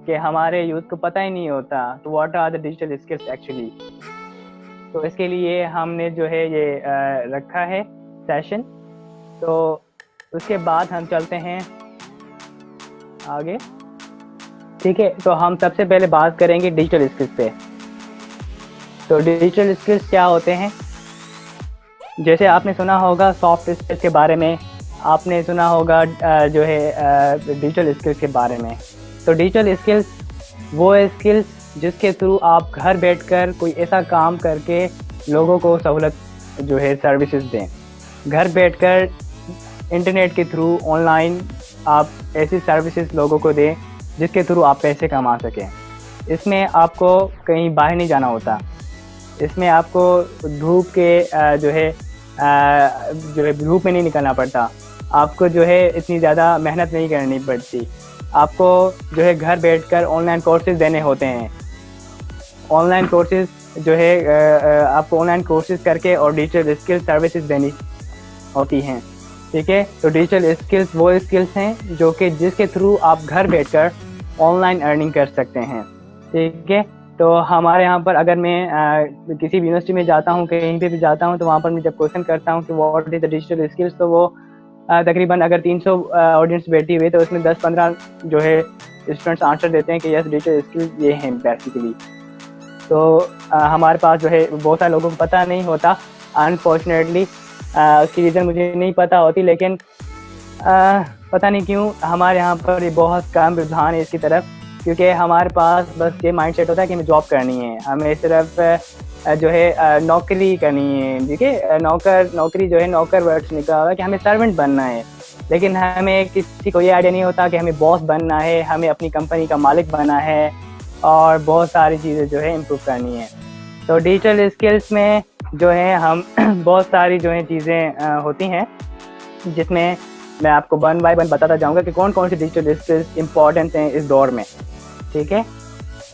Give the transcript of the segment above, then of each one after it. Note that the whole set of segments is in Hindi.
कि हमारे यूथ को पता ही नहीं होता तो what are the digital skills actually. तो इसके लिए हमने जो है ये रखा है सेशन। तो उसके बाद हम चलते हैं आगे। ठीक है, तो हम सबसे पहले बात करेंगे डिजिटल स्किल्स पे। तो डिजिटल स्किल्स क्या होते हैं? जैसे आपने सुना होगा सॉफ्ट स्किल्स के बारे में, आपने सुना होगा जो है डिजिटल स्किल्स के बारे में। तो डिजिटल स्किल्स वो स्किल्स जिसके थ्रू आप घर बैठकर कोई ऐसा काम करके लोगों को सहूलत जो है सर्विसेज दें। घर बैठकर इंटरनेट के थ्रू ऑनलाइन आप ऐसी सर्विसेज लोगों को दें जिसके थ्रू आप पैसे कमा सकें। इसमें आपको कहीं बाहर नहीं जाना होता, इसमें आपको धूप के जो है धूप में नहीं निकलना पड़ता, आपको जो है इतनी ज़्यादा मेहनत नहीं करनी पड़ती। आपको जो है घर बैठकर ऑनलाइन कोर्सेज देने होते हैं। ऑनलाइन कोर्सेज जो है आपको ऑनलाइन कोर्सेज करके और डिजिटल स्किल्स सर्विसेज देनी होती हैं। ठीक है, तो डिजिटल स्किल्स वो स्किल्स हैं जो कि जिसके थ्रू आप घर बैठकर ऑनलाइन अर्निंग कर सकते हैं। ठीक है, तो हमारे यहाँ पर अगर मैं किसी भी यूनिवर्सिटी में जाता हूँ, कहीं पे भी जाता हूँ, तो वहाँ पर मैं जब क्वेश्चन करता हूँ कि what is the digital skills, तो वो तकरीबन अगर 300 ऑडियंस बैठी हुई तो उसमें 10-15 जो है स्टूडेंट्स आंसर देते हैं कि यस डिजिटल स्किल्स ये हैं बेसिकली। तो हमारे पास जो है बहुत सारे लोगों को पता नहीं होता अनफॉर्चुनेटली। उसकी रीज़न मुझे नहीं पता होती, लेकिन पता नहीं क्यों हमारे यहाँ पर ये बहुत कम रुझान है इसकी तरफ, क्योंकि हमारे पास बस ये माइंडसेट होता है कि हमें जॉब करनी है, हमें सिर्फ जो है नौकरी करनी है। ठीक है, नौकरी जो है नौकर वर्ड से निकला हुआ है कि हमें सर्वेंट बनना है, लेकिन हमें किसी को ये आइडिया नहीं होता कि हमें बॉस बनना है, हमें अपनी कंपनी का मालिक बनना है और बहुत सारी चीज़ें जो है इम्प्रूव करनी है। तो डिजिटल स्किल्स में जो है हम बहुत सारी जो है चीज़ें होती हैं, जिसमें मैं आपको वन बाय वन बताता जाऊंगा कि कौन कौन सी डिजिटल स्किल्स इम्पॉर्टेंट हैं इस दौर में। ठीक है,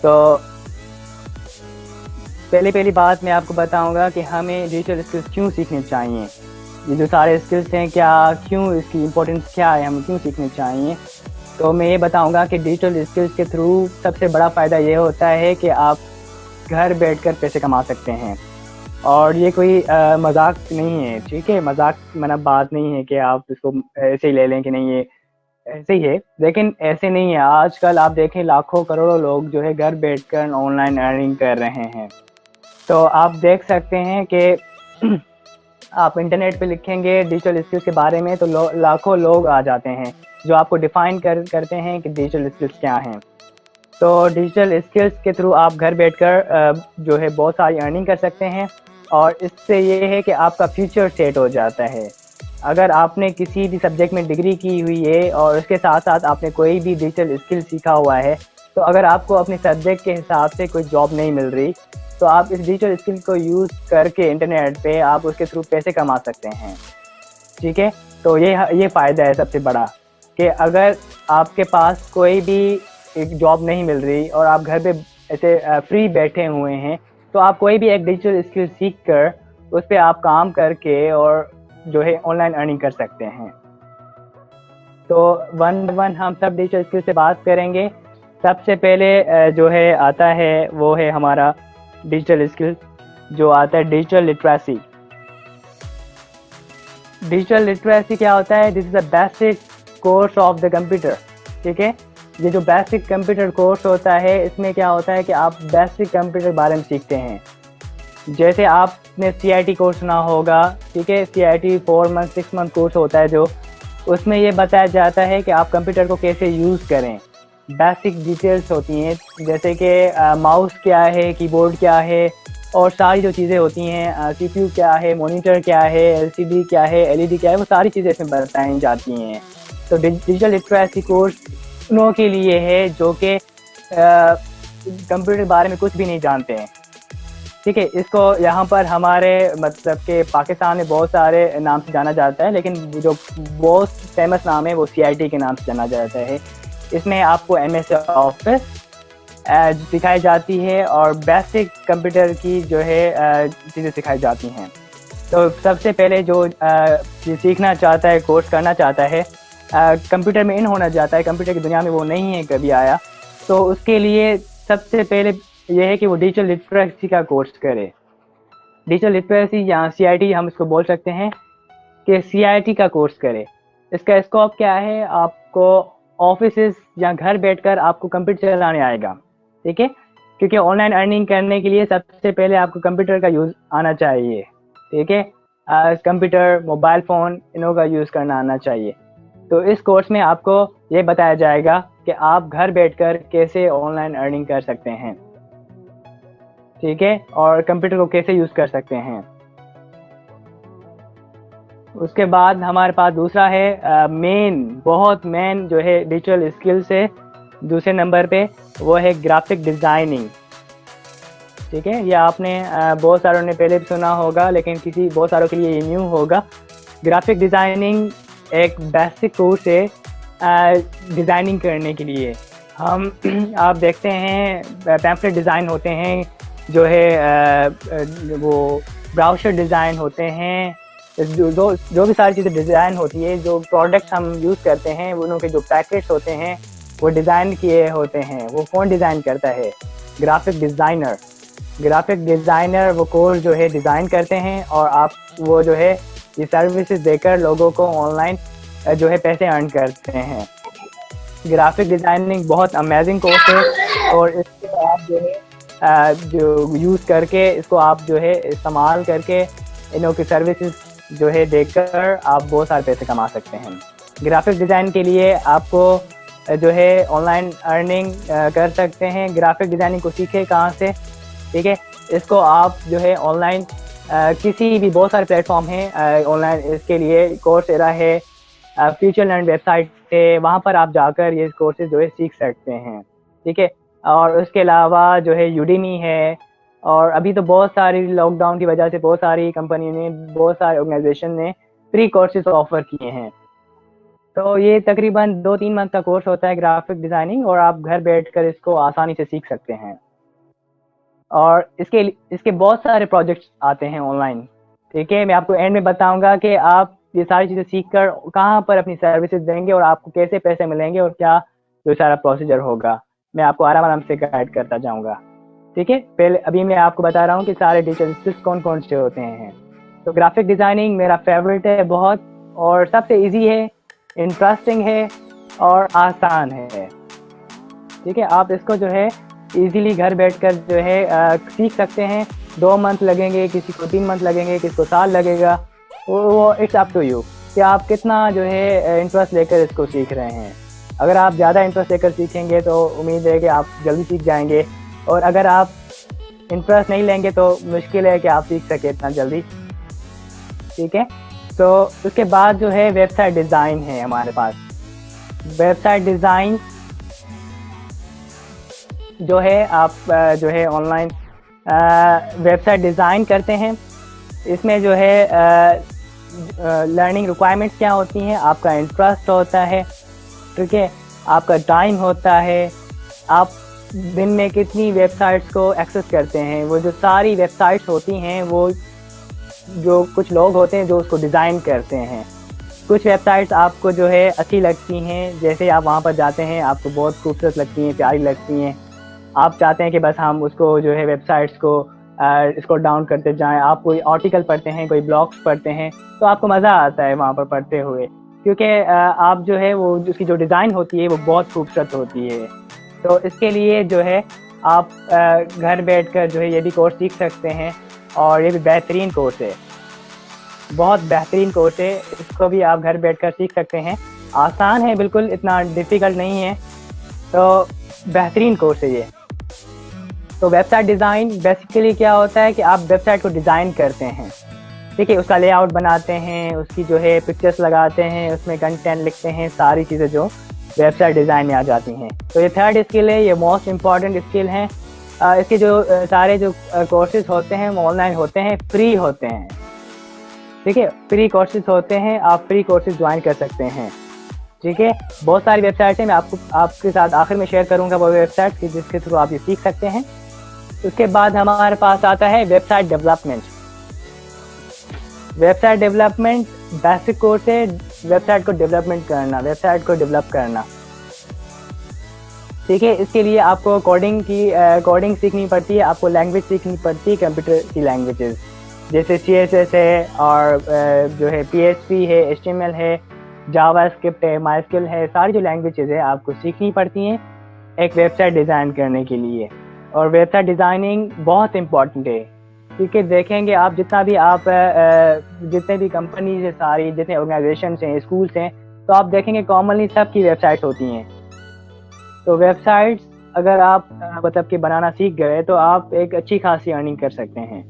तो पहली बात मैं आपको बताऊंगा कि हमें डिजिटल स्किल्स क्यों सीखने चाहिए। ये जो सारे स्किल्स हैं क्यों इसकी इम्पोर्टेंस क्या है, हमें क्यों सीखने चाहिए। तो मैं ये बताऊंगा कि डिजिटल स्किल्स के थ्रू सबसे बड़ा फ़ायदा ये होता है कि आप घर बैठकर पैसे कमा सकते हैं। और ये कोई मजाक नहीं है, ठीक है, मजाक मतलब बात नहीं है कि आप इसको ऐसे ही ले लें कि नहीं ये ऐसे ही है, लेकिन ऐसे नहीं है। आजकल आप देखें लाखों करोड़ों लोग जो है घर बैठकर ऑनलाइन अर्निंग कर रहे हैं। तो आप देख सकते हैं कि आप इंटरनेट पे लिखेंगे डिजिटल स्किल्स के बारे में तो लाखों लोग आ जाते हैं जो आपको डिफाइन करते हैं कि डिजिटल स्किल्स क्या हैं। तो डिजिटल स्किल्स के थ्रू आप घर बैठकर जो है बहुत सारी अर्निंग कर सकते हैं, और इससे ये है कि आपका फ्यूचर सेट हो जाता है। अगर आपने किसी भी सब्जेक्ट में डिग्री की हुई है और उसके साथ साथ आपने कोई भी डिजिटल स्किल सीखा हुआ है, तो अगर आपको अपने सब्जेक्ट के हिसाब से कोई जॉब नहीं मिल रही, तो आप इस डिजिटल स्किल को यूज़ करके इंटरनेट पे आप उसके थ्रू पैसे कमा सकते हैं। ठीक है, तो ये फ़ायदा है सबसे बड़ा कि अगर आपके पास कोई भी एक जॉब नहीं मिल रही और आप घर पे ऐसे फ्री बैठे हुए हैं, तो आप कोई भी एक डिजिटल स्किल सीख कर उस पर आप काम करके और जो है ऑनलाइन अर्निंग कर सकते हैं। तो वन वन हम सब डिजिटल स्किल से बात करेंगे। सबसे पहले जो है आता है वो है हमारा डिजिटल स्किल जो आता है डिजिटल लिटरेसी। डिजिटल लिटरेसी क्या होता है? This is a basic course of the computer. ठीक है, ये जो बेसिक कंप्यूटर कोर्स होता है इसमें क्या होता है कि आप बेसिक कंप्यूटर के बारे में सीखते हैं। जैसे आपने CIT कोर्स सुना होगा, ठीक है, CIT 4 मंथ 6 मंथ कोर्स होता है जो उसमें ये बताया जाता है कि आप कंप्यूटर को कैसे यूज़ करें। बेसिक डिटेल्स होती हैं जैसे कि माउस क्या है, कीबोर्ड क्या है, और सारी जो चीज़ें होती हैं CPU क्या है, मॉनिटर क्या है, LCD क्या है, LED क्या है, वो सारी चीज़ें इसमें बताई जाती हैं। तो डिजिटल लिटरेसी कोर्स उन के लिए है जो कि कंप्यूटर के बारे में कुछ भी नहीं जानते हैं। ठीक है, इसको यहाँ पर हमारे मतलब के पाकिस्तान में बहुत सारे नाम से जाना जाता है, लेकिन जो बहुत फेमस नाम है वो CIT के नाम से जाना जाता है। इसमें आपको MS ऑफिस सिखाई जाती है और बेसिक कंप्यूटर की जो है चीज़ें सिखाई जाती हैं। तो सबसे पहले जो सीखना चाहता है, कोर्स करना चाहता है, कंप्यूटर में इन होना चाहता है, कंप्यूटर की दुनिया में वो नहीं है कभी आया, तो उसके लिए सबसे पहले ये है कि वो डिजिटल लिटरेसी का कोर्स करे। डिजिटल लिटरेसी या CIT हम इसको बोल सकते हैं कि CIT का कोर्स करे। इसका स्कोप क्या है, आपको ऑफिसेस या घर बैठकर आपको कंप्यूटर चलाने आएगा, ठीक है, क्योंकि ऑनलाइन अर्निंग करने के लिए सबसे पहले आपको कंप्यूटर का यूज़ आना चाहिए, ठीक है। कंप्यूटर, मोबाइल फ़ोन, इनों का यूज़ करना आना चाहिए। तो इस कोर्स में आपको ये बताया जाएगा कि आप घर बैठकर कैसे ऑनलाइन अर्निंग कर सकते हैं, ठीक है, और कंप्यूटर को कैसे यूज़ कर सकते हैं। उसके बाद हमारे पास दूसरा है बहुत मेन जो है डिजिटल स्किल्स है, दूसरे नंबर पे वो है ग्राफिक डिज़ाइनिंग, ठीक है। ये आपने बहुत सारों ने पहले भी सुना होगा, लेकिन बहुत सारों के लिए ये न्यू होगा। ग्राफिक डिज़ाइनिंग एक बेसिक कोर्स है डिज़ाइनिंग करने के लिए। हम आप देखते हैं पैम्फलेट डिज़ाइन होते हैं, जो है वो ब्राउज़र डिज़ाइन होते हैं, जो भी सारी चीज़ें डिज़ाइन होती है, जो प्रोडक्ट्स हम यूज़ करते हैं उनके जो पैकेट्स होते हैं वो डिज़ाइन किए होते हैं। वो कौन डिज़ाइन करता है? Graphic designer. ग्राफिक डिज़ाइनर वो कोर्स जो है डिज़ाइन करते हैं, और आप वो जो है ये सर्विसेज देकर लोगों को ऑनलाइन जो है पैसे अर्न करते हैं। ग्राफिक डिज़ाइनिंग बहुत अमेजिंग कोर्स है, और इसको आप जो है जो यूज़ करके इसको आप जो है इस्तेमाल करके इनों की सर्विसेज जो है देकर आप बहुत सारे पैसे कमा सकते हैं। ग्राफिक डिज़ाइन के लिए आपको जो है ऑनलाइन अर्निंग कर सकते हैं। ग्राफिक डिज़ाइनिंग को सीखे कहाँ से, ठीक है, इसको आप जो है ऑनलाइन किसी भी बहुत सारे प्लेटफॉर्म हैं ऑनलाइन इसके लिए। कोर्सेरा है, फ्यूचर लर्न वेबसाइट है, वहाँ पर आप जाकर ये कोर्सेज जो है सीख सकते हैं, ठीक है। और उसके अलावा जो है यूडेमी है, और अभी तो बहुत सारी लॉकडाउन की वजह से बहुत सारी कंपनी ने, बहुत सारे ऑर्गेनाइजेशन ने फ्री कोर्सेज ऑफर किए हैं। तो ये तकरीबन 2-3 मंथ का कोर्स होता है ग्राफिक डिज़ाइनिंग, और आप घर बैठकर इसको आसानी से सीख सकते हैं। और इसके बहुत सारे प्रोजेक्ट्स आते हैं ऑनलाइन, ठीक है। मैं आपको एंड में बताऊंगा कि आप ये सारी चीज़ें सीखकर कहाँ पर अपनी सर्विसेज देंगे और आपको कैसे पैसे मिलेंगे और क्या जो सारा प्रोसीजर होगा, मैं आपको आराम से गाइड करता जाऊंगा, ठीक है। पहले अभी मैं आपको बता रहा हूँ कि सारे डिजिटल स्किल्स कौन कौन से होते हैं। तो ग्राफिक डिज़ाइनिंग मेरा फेवरेट है बहुत, और सबसे ईजी है, इंटरेस्टिंग है और आसान है, ठीक है। आप इसको जो है इजीली घर बैठकर जो है सीख सकते हैं। 2 मंथ लगेंगे, किसी को 3 मंथ लगेंगे, किसी को साल लगेगा, वो इट्स अप टू यू कि आप कितना जो है इंटरेस्ट लेकर इसको सीख रहे हैं। अगर आप ज़्यादा इंटरेस्ट लेकर सीखेंगे तो उम्मीद है कि आप जल्दी सीख जाएंगे, और अगर आप इंटरेस्ट नहीं लेंगे तो मुश्किल है कि आप सीख सके इतना जल्दी, ठीक है। तो उसके बाद जो है वेबसाइट डिज़ाइन है हमारे पास। वेबसाइट डिज़ाइन जो है आप जो है ऑनलाइन वेबसाइट डिज़ाइन करते हैं। इसमें जो है लर्निंग रिक्वायरमेंट्स क्या होती हैं, आपका इंटरेस्ट होता है, ठीक है, आपका टाइम होता है, आप दिन में कितनी वेबसाइट्स को एक्सेस करते हैं। वो जो सारी वेबसाइट्स होती हैं वो जो कुछ लोग होते हैं जो उसको डिज़ाइन करते हैं। कुछ वेबसाइट्स आपको जो है अच्छी लगती हैं, जैसे आप वहाँ पर जाते हैं आपको बहुत खूबसूरत लगती हैं, प्यारी लगती हैं, आप चाहते हैं कि बस हम उसको जो है वेबसाइट्स को इसको डाउन करते जाएं। आप कोई आर्टिकल पढ़ते हैं, कोई ब्लॉग्स पढ़ते हैं, तो आपको मज़ा आता है वहाँ पर पढ़ते हुए, क्योंकि आप जो है वो उसकी जो डिज़ाइन होती है वो बहुत खूबसूरत होती है। तो इसके लिए जो है आप घर बैठकर जो है ये भी कोर्स सीख सकते हैं, और ये भी बेहतरीन कोर्स है, बहुत बेहतरीन कोर्स है। इसको भी आप घर बैठकर सीख सकते हैं, आसान है बिल्कुल, इतना डिफ़िकल्ट नहीं है, तो बेहतरीन कोर्स है ये। तो वेबसाइट डिज़ाइन बेसिकली क्या होता है कि आप वेबसाइट को डिज़ाइन करते हैं, ठीक है, उसका लेआउट बनाते हैं, उसकी जो है पिक्चर्स लगाते हैं, उसमें कंटेंट लिखते हैं, सारी चीज़ें जो वेबसाइट डिज़ाइन में आ जाती हैं। तो ये थर्ड स्किल है, ये मोस्ट इम्पॉर्टेंट स्किल है। इसके जो सारे जो कोर्सेज होते हैं वो ऑनलाइन होते हैं, फ्री होते हैं, ठीक है, फ्री कोर्सेज होते हैं, आप फ्री कोर्सेज ज्वाइन कर सकते हैं, ठीक है। बहुत सारी वेबसाइट्स हैं, मैं आपके साथ आखिर में शेयर करूंगा वो वेबसाइट की जिसके थ्रू आप ये सीख सकते हैं। उसके बाद हमारे पास आता है website development. Website development basic course है, वेबसाइट को डेवलपमेंट करना, वेबसाइट को डेवलप करना। ठीक है, इसके लिए आपको कोडिंग सीखनी पड़ती है, आपको लैंग्वेज सीखनी पड़ती है, कंप्यूटर की लैंग्वेजेस जैसे CSS है और जो है PHP है, HTML है, जावास्क्रिप्ट है, माइस्क्ल है, सारी जो लैंग्वेजेस है आपको सीखनी पड़ती हैं एक वेबसाइट डिज़ाइन करने के लिए। और वेबसाइट डिज़ाइनिंग बहुत इम्पॉर्टेंट है, क्योंकि देखेंगे आप जितना भी आप जितने भी कंपनीज है, सारी जितने ऑर्गेनाइजेशन हैं, स्कूल्स हैं, तो आप देखेंगे कॉमनली सबकी वेबसाइट होती हैं। तो वेबसाइट्स अगर आप मतलब कि बनाना सीख गए तो आप एक अच्छी खासी अर्निंग कर सकते हैं,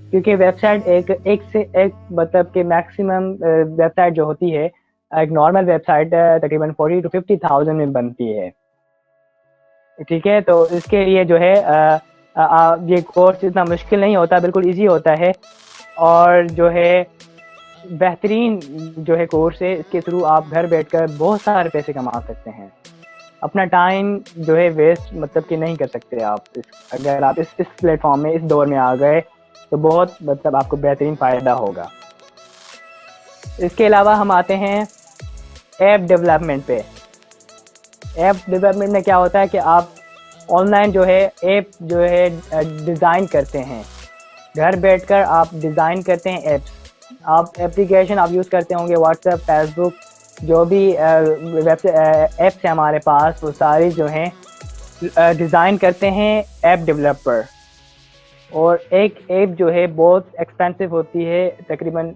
क्योंकि वेबसाइट एक से एक मतलब कि मैक्सिमम वेबसाइट जो होती है, एक नॉर्मल वेबसाइट तकरीबन 40 to 50,000 में बनती है। ठीक है, तो इसके लिए जो है ये कोर्स इतना मुश्किल नहीं होता, बिल्कुल इजी होता है और जो है बेहतरीन जो है कोर्स है। इसके थ्रू आप घर बैठकर बहुत सारे पैसे कमा सकते हैं, अपना टाइम जो है वेस्ट मतलब कि नहीं कर सकते आप। अगर आप इस प्लेटफॉर्म में इस दौर में आ गए तो बहुत मतलब आपको बेहतरीन फ़ायदा होगा। इसके अलावा हम आते हैं ऐप डेवलपमेंट पे। ऐप डेवलपमेंट में क्या होता है कि आप ऑनलाइन जो है ऐप जो है डिज़ाइन करते हैं, घर बैठकर आप डिज़ाइन करते हैं ऐप्स। आप एप्लीकेशन आप यूज़ करते होंगे, व्हाट्सएप, फेसबुक, जो भी ऐप्स हैं हमारे पास, वो सारी जो हैं डिज़ाइन करते हैं ऐप डेवलपर। और एक ऐप जो है बहुत एक्सपेंसिव होती है, तकरीबन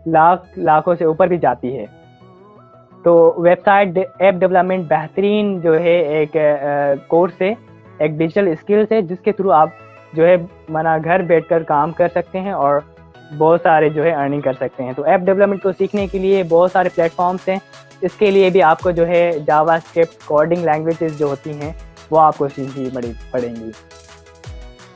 लाखों से ऊपर भी जाती है। तो वेबसाइट ऐप डेवलपमेंट बेहतरीन जो है एक कोर्स है, एक डिजिटल स्किल्स है, जिसके थ्रू आप जो है मना घर बैठकर काम कर सकते हैं और बहुत सारे जो है अर्निंग कर सकते हैं। तो ऐप डेवलपमेंट को सीखने के लिए बहुत सारे प्लेटफॉर्म्स हैं। इसके लिए भी आपको जो है जावास्क्रिप्ट कोडिंग लैंग्वेजेस जो होती हैं वो आपको सीखनी पड़ेंगी।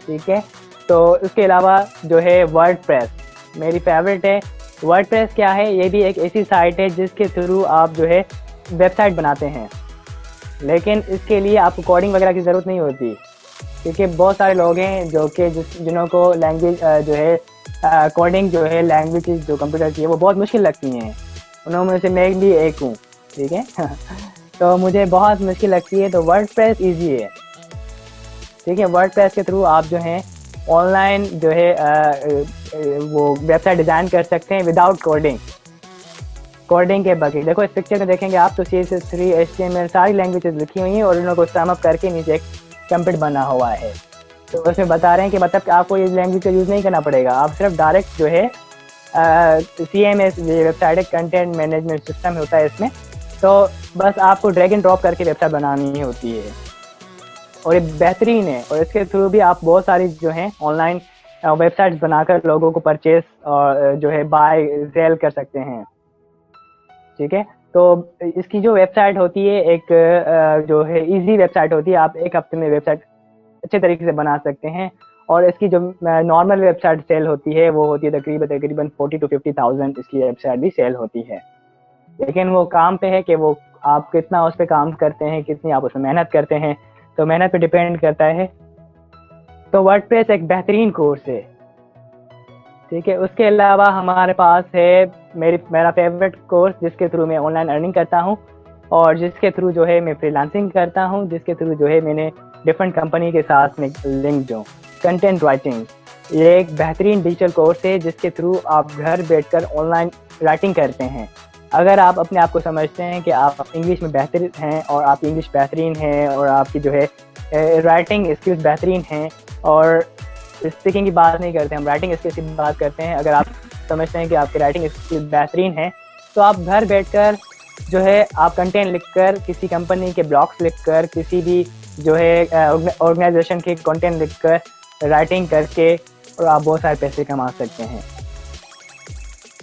ठीक है, तो इसके अलावा जो है वर्डप्रेस मेरी फेवरेट है। वर्डप्रेस क्या है? ये भी एक ऐसी साइट है जिसके थ्रू आप जो है वेबसाइट बनाते हैं, लेकिन इसके लिए आपको कोडिंग वगैरह की ज़रूरत नहीं होती, क्योंकि बहुत सारे लोग हैं जो कि जिनको लैंग्वेज जो है कोडिंग जो है लैंग्वेज जो कंप्यूटर की है वो बहुत मुश्किल लगती हैं। उनमें से मैं भी एक हूँ। ठीक है तो मुझे बहुत मुश्किल लगती है, तो वर्डप्रेस ईजी है। ठीक है, वर्डप्रेस के थ्रू आप जो हैं ऑनलाइन जो है वो वेबसाइट डिज़ाइन कर सकते हैं विदाउट कोडिंग के बगैर। देखो इस पिक्चर में देखेंगे आप तो CSS3 HTML सारी लैंग्वेजेस लिखी हुई हैं और उनको सम अप करके नीचे एक टेम्पलेट बना हुआ है। तो उसमें बता रहे हैं कि मतलब कि आपको ये लैंग्वेज का यूज़ नहीं करना पड़ेगा, आप सिर्फ डायरेक्ट जो है CMS website content management system होता है इसमें, तो बस आपको ड्रैग एंड ड्रॉप करके वेबसाइट बनानी होती है और ये बेहतरीन है। और इसके थ्रू भी आप बहुत सारी जो हैं ऑनलाइन वेबसाइट्स बनाकर लोगों को परचेस और जो है बाय सेल कर सकते हैं। ठीक है, तो इसकी जो वेबसाइट होती है एक जो है इजी वेबसाइट होती है, आप एक हफ्ते में वेबसाइट अच्छे तरीके से बना सकते हैं। और इसकी जो नॉर्मल वेबसाइट सेल होती है वो होती है तकरीबन 40 to 50,000 इसकी वेबसाइट भी सेल होती है। लेकिन वो काम पे है कि वो आप कितना उस पर काम करते हैं, कितनी आप उसमें मेहनत करते हैं, तो मेहनत पे डिपेंड करता है। तो वर्डप्रेस एक बेहतरीन कोर्स है। ठीक है, उसके अलावा हमारे पास है मेरा फेवरेट कोर्स जिसके थ्रू मैं ऑनलाइन अर्निंग करता हूँ और जिसके थ्रू जो है मैं फ्रीलांसिंग करता हूँ, जिसके थ्रू जो है मैंने डिफरेंट कंपनी के साथ में लिंक जो कंटेंट राइटिंग, ये एक बेहतरीन डिजिटल कोर्स है जिसके थ्रू आप घर बैठकर ऑनलाइन राइटिंग करते हैं। अगर आप अपने आप को समझते हैं कि आप इंग्लिश में बेहतर हैं और आपकी इंग्लिश बेहतरीन है और आपकी जो है राइटिंग स्किल्स बेहतरीन हैं, और स्पीकिंग की बात नहीं करते, हम राइटिंग स्किल्स की बात करते हैं, अगर आप समझते हैं कि आपकी राइटिंग स्किल्स बेहतरीन है, तो आप घर बैठकर जो है आप कंटेंट लिखकर, किसी कंपनी के ब्लॉग्स लिखकर, किसी भी जो है ऑर्गेनाइजेशन के कंटेंट लिखकर, राइटिंग करके और आप बहुत सारे पैसे कमा सकते हैं।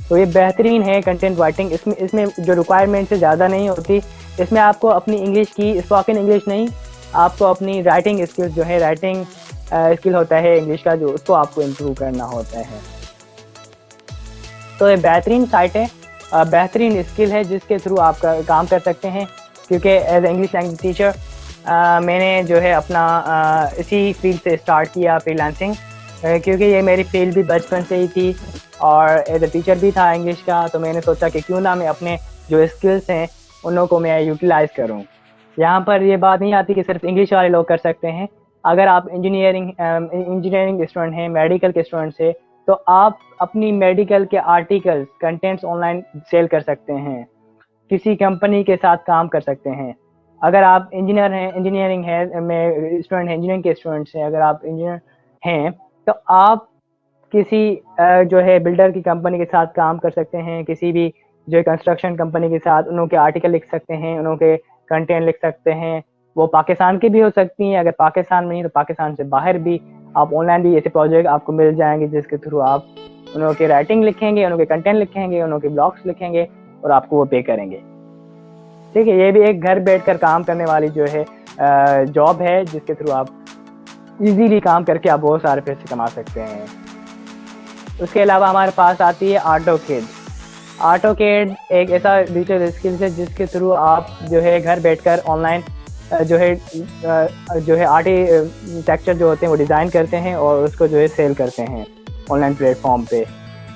तो ये बेहतरीन है कंटेंट राइटिंग। इसमें जो रिक्वायरमेंट से ज़्यादा नहीं होती, इसमें आपको अपनी इंग्लिश की स्पोकन इंग्लिश नहीं, आपको अपनी राइटिंग स्किल्स जो है राइटिंग स्किल होता है इंग्लिश का, जो उसको आपको इम्प्रूव करना होता है। तो ये बेहतरीन साइट है, बेहतरीन स्किल है जिसके थ्रू आप काम कर सकते हैं। क्योंकि एज इंग्लिश लैंग्वेज टीचर मैंने जो है अपना इसी फील्ड से स्टार्ट किया फ्रीलांसिंग, क्योंकि ये मेरी फील्ड भी बचपन से ही थी और एज ए टीचर भी था इंग्लिश का। तो मैंने सोचा कि क्यों ना मैं अपने जो स्किल्स हैं उन को मैं यूटिलाइज़ करूँ। यहाँ पर ये बात नहीं आती कि सिर्फ इंग्लिश वाले लोग कर सकते हैं। अगर आप इंजीनियरिंग स्टूडेंट हैं, मेडिकल के स्टूडेंट्स हैं, तो आप अपनी मेडिकल के आर्टिकल्स कंटेंट्स ऑनलाइन सेल कर सकते हैं, किसी कंपनी के साथ काम कर सकते हैं। अगर आप इंजीनियर हैं, इंजीनियरिंग है में स्टूडेंट हैं, इंजीनियरिंग के स्टूडेंट्स हैं, अगर आप इंजीनियर हैं तो आप किसी जो है बिल्डर की कंपनी के साथ काम कर सकते हैं, किसी भी जो है कंस्ट्रक्शन कंपनी के साथ उनके आर्टिकल लिख सकते हैं, उनके कंटेंट लिख सकते हैं। वो पाकिस्तान की भी हो सकती हैं, अगर पाकिस्तान में नहीं तो पाकिस्तान से बाहर भी आप ऑनलाइन भी ऐसे प्रोजेक्ट आपको मिल जाएंगे जिसके थ्रू आप उनके राइटिंग लिखेंगे, उनके कंटेंट लिखेंगे, उनके ब्लॉग्स लिखेंगे और आपको वो पे करेंगे। ठीक है, ये भी एक घर बैठकर काम करने वाली जो है जॉब है, जिसके थ्रू आप इजीली काम करके आप बहुत सारे पैसे कमा सकते हैं। उसके अलावा हमारे पास आती है ऑटोकेड। ऑटोकेड एक ऐसा डिजिटल स्किल्स है जिसके थ्रू आप जो है घर बैठकर ऑनलाइन जो है आर्किटेक्चर जो होते हैं वो डिज़ाइन करते हैं और उसको जो है सेल करते हैं ऑनलाइन प्लेटफॉर्म पे।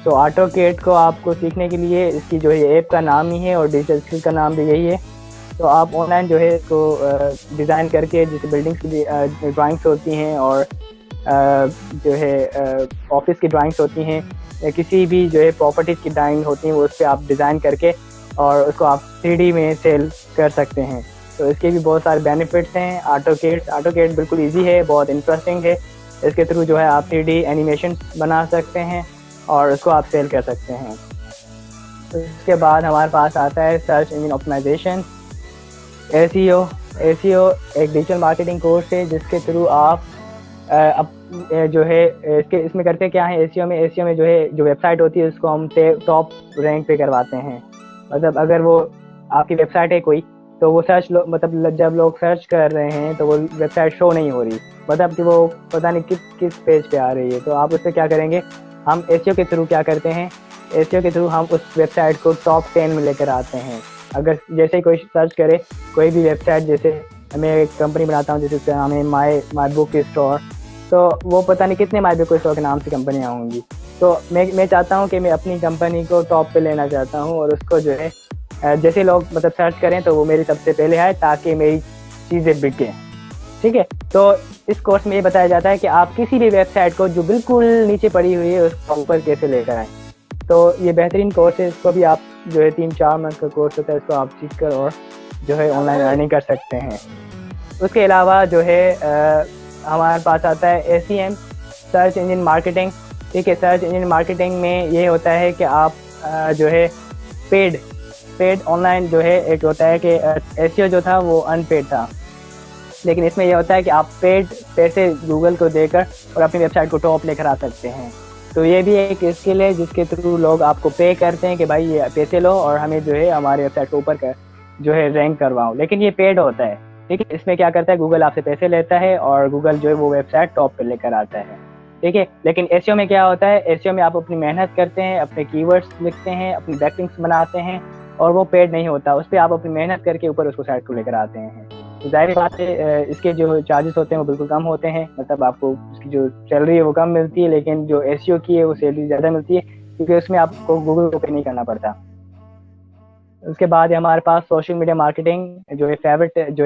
तो ऑटोकेड को आपको सीखने के लिए इसकी जो है ऐप का नाम ही है और डिजिटल स्किल का नाम भी यही है। तो आप ऑनलाइन जो है इसको डिज़ाइन करके, जैसे बिल्डिंग्स की ड्राइंग्स होती हैं और जो है ऑफिस की ड्राइंग्स होती हैं या किसी भी जो है प्रॉपर्टीज़ की ड्राइंग होती हैं, वो उस पर आप डिज़ाइन करके और उसको आप 3D में सेल कर सकते हैं। तो इसके भी बहुत सारे बेनिफिट्स हैं। ऑटोकेड बिल्कुल इजी है, बहुत इंटरेस्टिंग है। इसके थ्रू जो है आप 3D एनिमेशन बना सकते हैं और उसको आप सेल कर सकते हैं। तो इसके बाद हमारे पास आता है search engine optimization, SEO. SEO एक डिजिटल मार्केटिंग कोर्स है जिसके थ्रू आप जो है इसमें करते क्या है, एसईओ में जो है जो वेबसाइट होती है उसको हम टॉप रैंक पे करवाते हैं। मतलब अगर वो आपकी वेबसाइट है कोई, तो वो मतलब जब लोग सर्च कर रहे हैं तो वो वेबसाइट शो नहीं हो रही, मतलब कि वो पता नहीं किस पेज पे आ रही है। तो आप उससे क्या करेंगे, हम एसईओ के थ्रू क्या करते हैं, एसईओ के थ्रू हम उस वेबसाइट को टॉप 10 में लेकर आते हैं। अगर जैसे ही कोई सर्च करे कोई भी वेबसाइट, जैसे मैं एक कंपनी बनाता हूँ जिसका नाम है माई बुक स्टोर, तो वो पता नहीं कितने माई बुक स्टोर के नाम से कंपनियाँ होंगी। तो मैं चाहता हूँ कि मैं अपनी कंपनी को टॉप पे लेना चाहता हूँ और उसको जो है जैसे लोग मतलब सर्च करें तो वो मेरी सबसे पहले आए ताकि मेरी चीज़ें बिकें। ठीक है, तो इस कोर्स में ये बताया जाता है कि आप किसी भी वेबसाइट को जो बिल्कुल नीचे पड़ी हुई है उसको ऊपर कैसे लेकर आएँ। तो ये बेहतरीन कोर्स है, इसको भी आप जो है 3-4 मंथ का कोर्स होता है, इसको आप सीख कर और जो है ऑनलाइन अर्निंग कर सकते हैं। उसके अलावा जो है हमारे पास आता है एसीएम, सर्च इंजन मार्केटिंग। ठीक है, सर्च इंजन मार्केटिंग में ये होता है कि आप जो है पेड ऑनलाइन जो है, एक होता है कि एसईओ जो था वो अनपेड था, लेकिन इसमें यह होता है कि आप पेड पैसे गूगल को देकर और अपनी वेबसाइट को टॉप लेकर आ सकते हैं। तो ये भी एक स्किल है जिसके थ्रू लोग आपको पे करते हैं कि भाई ये पैसे लो और हमें जो है हमारे वेबसाइट को ऊपर कर जो है रैंक करवाओ, लेकिन ये पेड होता है। ठीक है, इसमें क्या करता है, गूगल आपसे पैसे लेता है और गूगल जो है वो वेबसाइट टॉप पे लेकर आता है। ठीक है, लेकिन एसईओ में क्या होता है, एसईओ में आप अपनी मेहनत करते हैं, अपने कीवर्ड्स लिखते हैं, अपनी बैकलिंक्स बनाते हैं और वो पेड नहीं होता, उस पर आप अपनी मेहनत करके ऊपर उसको साइट को लेकर आते हैं। तो ज़ाहिर बात है इसके जो चार्जेस होते हैं वो बिल्कुल कम होते हैं, मतलब आपको उसकी जो सैलरी है वो कम मिलती है, लेकिन जो एसईओ की है वो सैलरी ज़्यादा मिलती है क्योंकि उसमें आपको गूगल को पे नहीं करना पड़ता। उसके बाद हमारे पास सोशल मीडिया मार्केटिंग जो है फेवरेट जो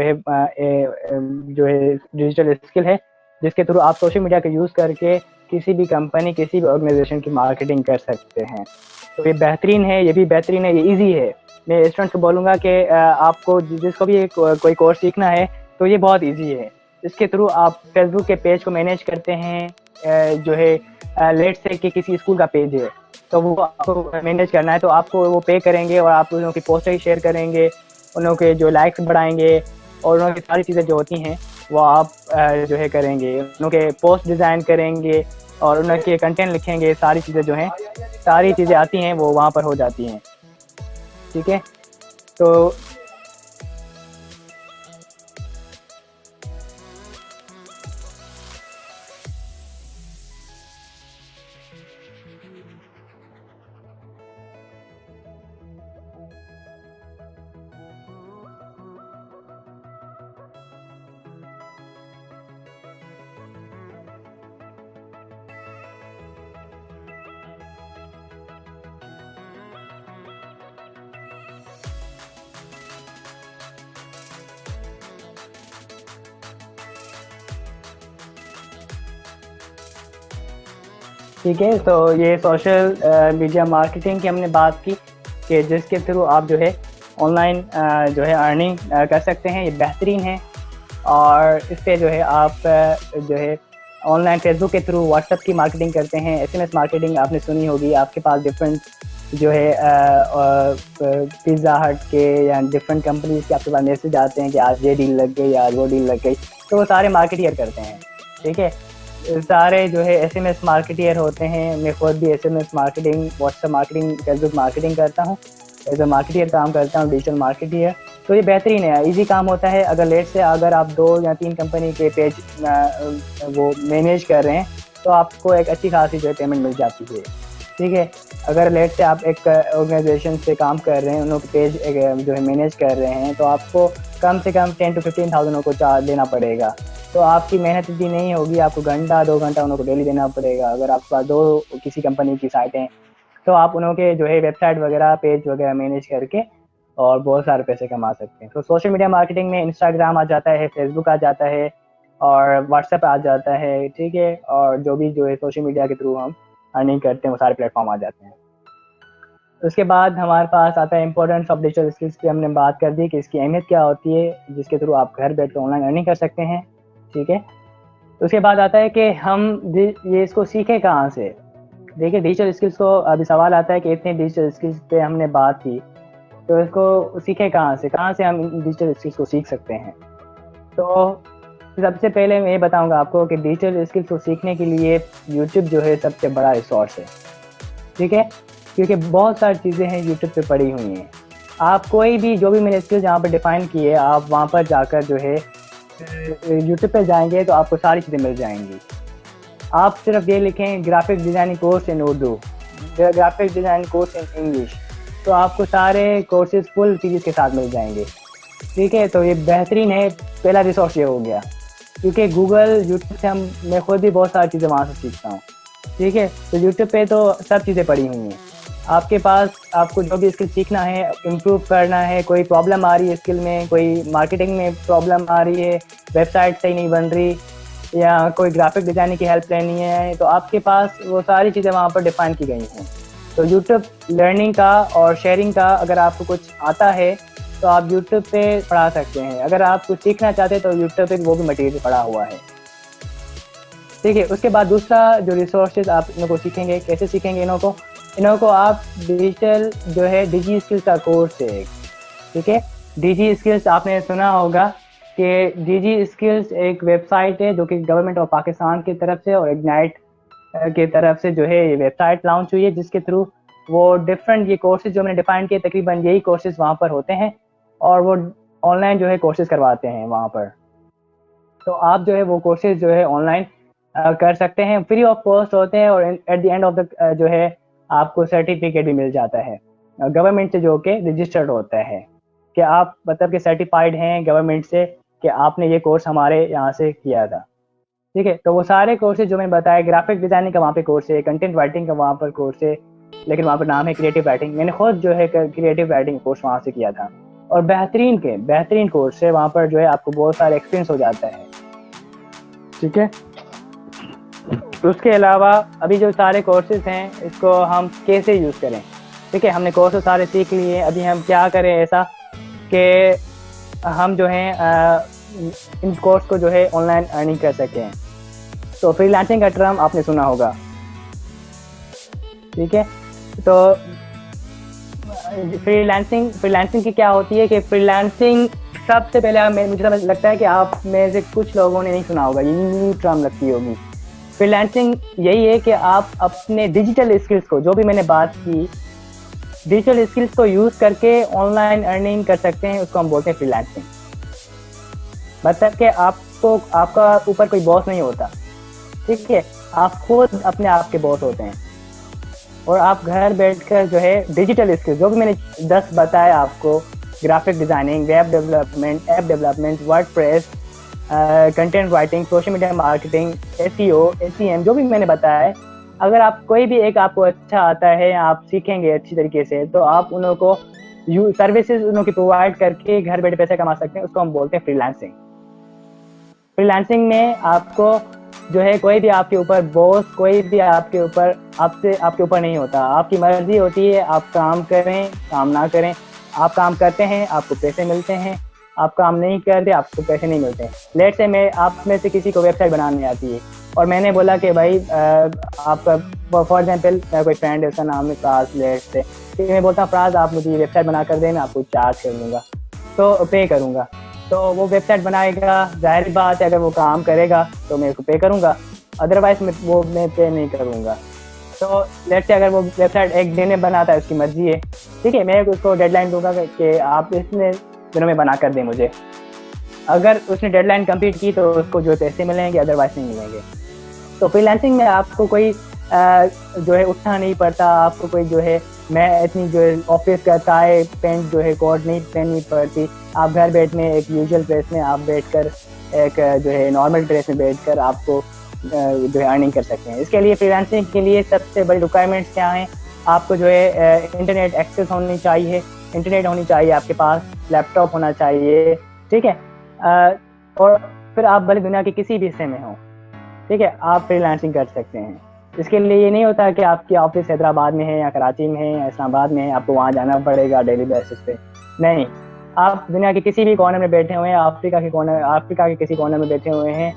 है डिजिटल स्किल है, जिसके थ्रू आप सोशल मीडिया का यूज़ करके किसी भी कंपनी, किसी भी ऑर्गेनाइजेशन की मार्केटिंग कर सकते हैं। तो ये बेहतरीन है, ये भी बेहतरीन है, ये ईजी है। मैं स्टूडेंट्स को बोलूँगा कि आपको जिसको भी कोई कोर्स सीखना है तो ये बहुत ईजी है। इसके थ्रू आप फेसबुक के पेज को मैनेज करते हैं, जो है लेट्स से कि किसी स्कूल का पेज है तो वो आपको मैनेज करना है, तो आपको वो पे करेंगे और आप उन लोगों की पोस्टें शेयर करेंगे, उन लोगों के जो लाइक्स बढ़ाएंगे और उन लोगों की सारी चीज़ें जो होती हैं वो आप जो है करेंगे, उन लोगों के पोस्ट डिज़ाइन करेंगे और उन लोगों के कंटेंट लिखेंगे, सारी चीज़ें जो हैं, सारी चीज़ें आती हैं वो वहाँ पर हो जाती हैं। ठीक है, तो ठीक है, तो ये सोशल मीडिया मार्केटिंग की हमने बात की कि जिसके थ्रू आप जो है ऑनलाइन जो है अर्निंग कर सकते हैं। ये बेहतरीन है। और इससे जो है आप जो है ऑनलाइन फेसबुक के थ्रू व्हाट्सएप की मार्केटिंग करते हैं। एसएमएस मार्केटिंग आपने सुनी होगी। आपके पास डिफरेंट जो है पिज़्ज़ा हट के या डिफरेंट कंपनीज के आपके पास मैसेज आते हैं कि आज ये डील लग गई, आज वो डील लग गई। तो वो सारे मार्केटियर करते हैं। ठीक है, सारे जो है एसएमएस मार्केटियर होते हैं। मैं खुद भी SMS marketing, WhatsApp marketing, Facebook marketing करता हूँ। एज अ मार्केटियर काम करता हूँ, डिजिटल मार्केटियर। तो ये बेहतरीन है, इजी काम होता है। अगर लेट से अगर आप 2 या 3 कंपनी के पेज वो मैनेज कर रहे हैं तो आपको एक अच्छी खासी जो है पेमेंट मिल जाती है। ठीक है, अगर लेट से आप एक ऑर्गेनाइजेशन से काम कर रहे हैं, उन पेज जो है मैनेज कर रहे हैं, तो आपको कम से कम 10 to 15,000 को चार्ज देना पड़ेगा। तो आपकी मेहनत इतनी नहीं होगी, आपको घंटा 2 घंटा उनको डेली देना पड़ेगा। अगर आपके पास 2 किसी कंपनी की साइटें, तो आप उन्हों के जो है वेबसाइट वगैरह, पेज वगैरह मैनेज करके और बहुत सारे पैसे कमा सकते हैं। तो सोशल मीडिया मार्केटिंग में इंस्टाग्राम आ जाता है, फेसबुक आ जाता है और व्हाट्सएप आ जाता है। ठीक है, और जो भी जो है सोशल मीडिया के थ्रू हम अर्निंग करते हैं वो सारे प्लेटफॉर्म आ जाते हैं। उसके बाद हमारे पास आता है इंपॉर्टेंस ऑफ डिजिटल स्किल्स की। हमने बात कर दी कि इसकी अहमियत क्या होती है, जिसके थ्रू आप घर बैठ कर ऑनलाइन अर्निंग कर सकते हैं। ठीक है, उसके बाद आता है कि हम ये इसको सीखें कहाँ से। देखिए, डिजिटल स्किल्स को अभी सवाल आता है कि इतने डिजिटल स्किल्स पे हमने बात की, तो इसको सीखें कहाँ से हम डिजिटल स्किल्स को सीख सकते हैं। तो सबसे पहले मैं ये बताऊंगा आपको कि डिजिटल स्किल्स को सीखने के लिए यूट्यूब जो है सबसे बड़ा रिसोर्स है। ठीक है, क्योंकि बहुत सारी चीज़ें हैं यूट्यूब पे पड़ी हुई हैं। आप कोई भी जो भी मैंने स्किल जहाँ पर डिफ़ाइन की है, आप वहाँ पर जाकर जो है यूट्यूब पे जाएंगे तो आपको सारी चीज़ें मिल जाएंगी। आप सिर्फ ये लिखें graphic designing course in Urdu, graphic design course in English, तो आपको सारे कोर्सेज फुल सीरीज़ के साथ मिल जाएंगे। ठीक है, तो ये बेहतरीन है। पहला रिसोर्स ये हो गया, क्योंकि गूगल, यूट्यूब से मैं खुद भी बहुत सारी चीज़ें वहाँ से सीखता हूँ। ठीक है, तो यूट्यूब पे तो सब चीज़ें पड़ी हुई हैं आपके पास। आपको जो भी स्किल सीखना है, इम्प्रूव करना है, कोई प्रॉब्लम आ रही है स्किल में, कोई मार्केटिंग में प्रॉब्लम आ रही है, वेबसाइट सही नहीं बन रही, या कोई ग्राफिक डिज़ाइनिंग की हेल्प लेनी है, तो आपके पास वो सारी चीज़ें वहाँ पर डिफ़ाइन की गई हैं। तो यूट्यूब लर्निंग का और शेयरिंग का, अगर आपको कुछ आता है तो आप यूट्यूब पे पढ़ा सकते हैं। अगर आप कुछ सीखना चाहते हैं तो यूट्यूब पे वो भी मटेरियल पड़ा हुआ है। ठीक है, उसके बाद दूसरा जो रिसोर्सेज आप इनको सीखेंगे, कैसे सीखेंगे इन्हों को आप डिजिटल जो है डिजी स्किल्स का कोर्स है। ठीक है, डिजी स्किल्स आपने सुना होगा कि डिजी स्किल्स एक वेबसाइट है जो कि गवर्नमेंट ऑफ पाकिस्तान की तरफ से और इग्नाइट की तरफ से जो है ये वेबसाइट लॉन्च हुई है, जिसके थ्रू वो डिफरेंट ये कोर्सेज जो मैंने डिफाइन किए, तकरीबन यही कोर्सेज वहाँ पर होते हैं और वो ऑनलाइन जो है कोर्सेज करवाते हैं वहाँ पर। तो आप जो है वो कोर्सेज जो है ऑनलाइन कर सकते हैं, फ्री ऑफ कॉस्ट होते हैं, और at the end of the जो है आपको सर्टिफिकेट भी मिल जाता है गवर्नमेंट से, जो कि रजिस्टर्ड होता है कि आप मतलब कि सर्टिफाइड हैं गवर्नमेंट से कि आपने ये कोर्स हमारे यहाँ से किया था। ठीक है, तो वो सारे कोर्सेज जो मैंने बताया, ग्राफिक डिज़ाइनिंग का वहाँ पे कोर्स है, कंटेंट राइटिंग का वहाँ पर कोर्स है, लेकिन वहाँ पर नाम है क्रिएटिव राइटिंग। मैंने खुद जो है क्रिएटिव राइटिंग कोर्स वहाँ से किया था, और बेहतरीन कोर्स है। वहाँ पर जो है आपको बहुत सारे एक्सपीरियंस हो जाता है। ठीक है, उसके अलावा अभी जो सारे कोर्सेज हैं, इसको हम कैसे यूज़ करें। ठीक है, हमने कोर्सेज सारे सीख लिए, अभी हम क्या करें ऐसा कि हम जो है इन कोर्स को जो है ऑनलाइन अर्निंग कर सकें। तो फ्रीलांसिंग का टर्म आपने सुना होगा। ठीक है, तो फ्रीलांसिंग की क्या होती है कि फ्रीलांसिंग सबसे पहले मुझे लगता है कि आप में से कुछ लोगों ने नहीं सुना होगा, ये न्यू टर्म लगती होगी। फ्रीलांसिंग यही है कि आप अपने डिजिटल स्किल्स को, जो भी मैंने बात की, डिजिटल स्किल्स को यूज़ करके ऑनलाइन अर्निंग कर सकते हैं। उसको हम बोलते हैं फ्रीलांसिंग। मतलब कि आपका ऊपर कोई बॉस नहीं होता। ठीक है, आप खुद अपने आप के बॉस होते हैं, और आप घर बैठकर जो है डिजिटल स्किल्स, जो भी मैंने 10 बताया आपको, graphic designing, web development, app development, WordPress, content writing, social media marketing, SEO, SEM, जो भी मैंने बताया है, अगर आप कोई भी एक आपको अच्छा आता है, आप सीखेंगे अच्छी तरीके से, तो आप उन लोगों को सर्विसेज उन लोगों की प्रोवाइड करके घर बैठे पैसे कमा सकते हैं। उसको हम बोलते हैं फ्रीलांसिंग। फ्रीलांसिंग में आपको जो है कोई भी आपके ऊपर बॉस, कोई भी आपके ऊपर आपके ऊपर नहीं होता। आपकी मर्जी होती है, आप काम करें काम ना करें। आप काम करते हैं आपको पैसे मिलते हैं, आप काम नहीं करते आपको पैसे नहीं मिलते हैं। लेट से मैं आप में से किसी को वेबसाइट बनाने आती है और मैंने बोला कि भाई आपका फॉर एग्जाम्पल मेरा कोई फ्रेंड है, उसका नाम है फराज, लेट से कि मैं बोलता हूँ फराज आप मुझे वेबसाइट बना कर दें, मैं आपको चार्ज कर दूँगा, तो पे करूँगा। तो वो वेबसाइट बनाएगा, जाहिर बात है अगर वो काम करेगा तो मैं उसको पे करूँगा, अदरवाइज मैं पे नहीं करूँगा। तो लेट्स से अगर वो वेबसाइट एक दिन में बनाता है, उसकी मर्जी है, ठीक है, मैं उसको डेडलाइन दूंगा कि आप इतने दिनों में बना कर दें मुझे। अगर उसने डेडलाइन कंप्लीट की तो उसको जो पैसे मिलेंगे, अदरवाइज नहीं मिलेंगे। तो फ्रीलांसिंग में आपको कोई जो है उठना नहीं पड़ता, आपको कोई जो है मैं इतनी जो है ऑफिस का टाई पेंट जो है कोट नहीं पहननी पड़ती। आप घर बैठने एक यूजुअल ड्रेस में आप बैठकर एक जो है नॉर्मल ड्रेस में बैठकर आपको जो है अर्निंग कर सकते हैं। इसके लिए फ्रीलांसिंग के लिए सबसे बड़ी रिक्वायरमेंट्स क्या हैं? आपको जो है इंटरनेट एक्सेस होनी चाहिए, इंटरनेट होनी चाहिए आपके पास, लैपटॉप होना चाहिए, ठीक है। और फिर आप भले दुनिया के किसी भी हिस्से में हो, ठीक है, आप फ्रीलांसिंग कर सकते हैं। इसके लिए ये नहीं होता कि आपकी ऑफिस हैदराबाद में है या कराची में है या इस्लामाबाद में है, आपको वहाँ जाना पड़ेगा डेली बेसिस पे। नहीं, आप दुनिया के किसी भी कॉर्नर में बैठे हुए हैं, अफ्रीका के किसी कॉर्नर में बैठे हुए हैं,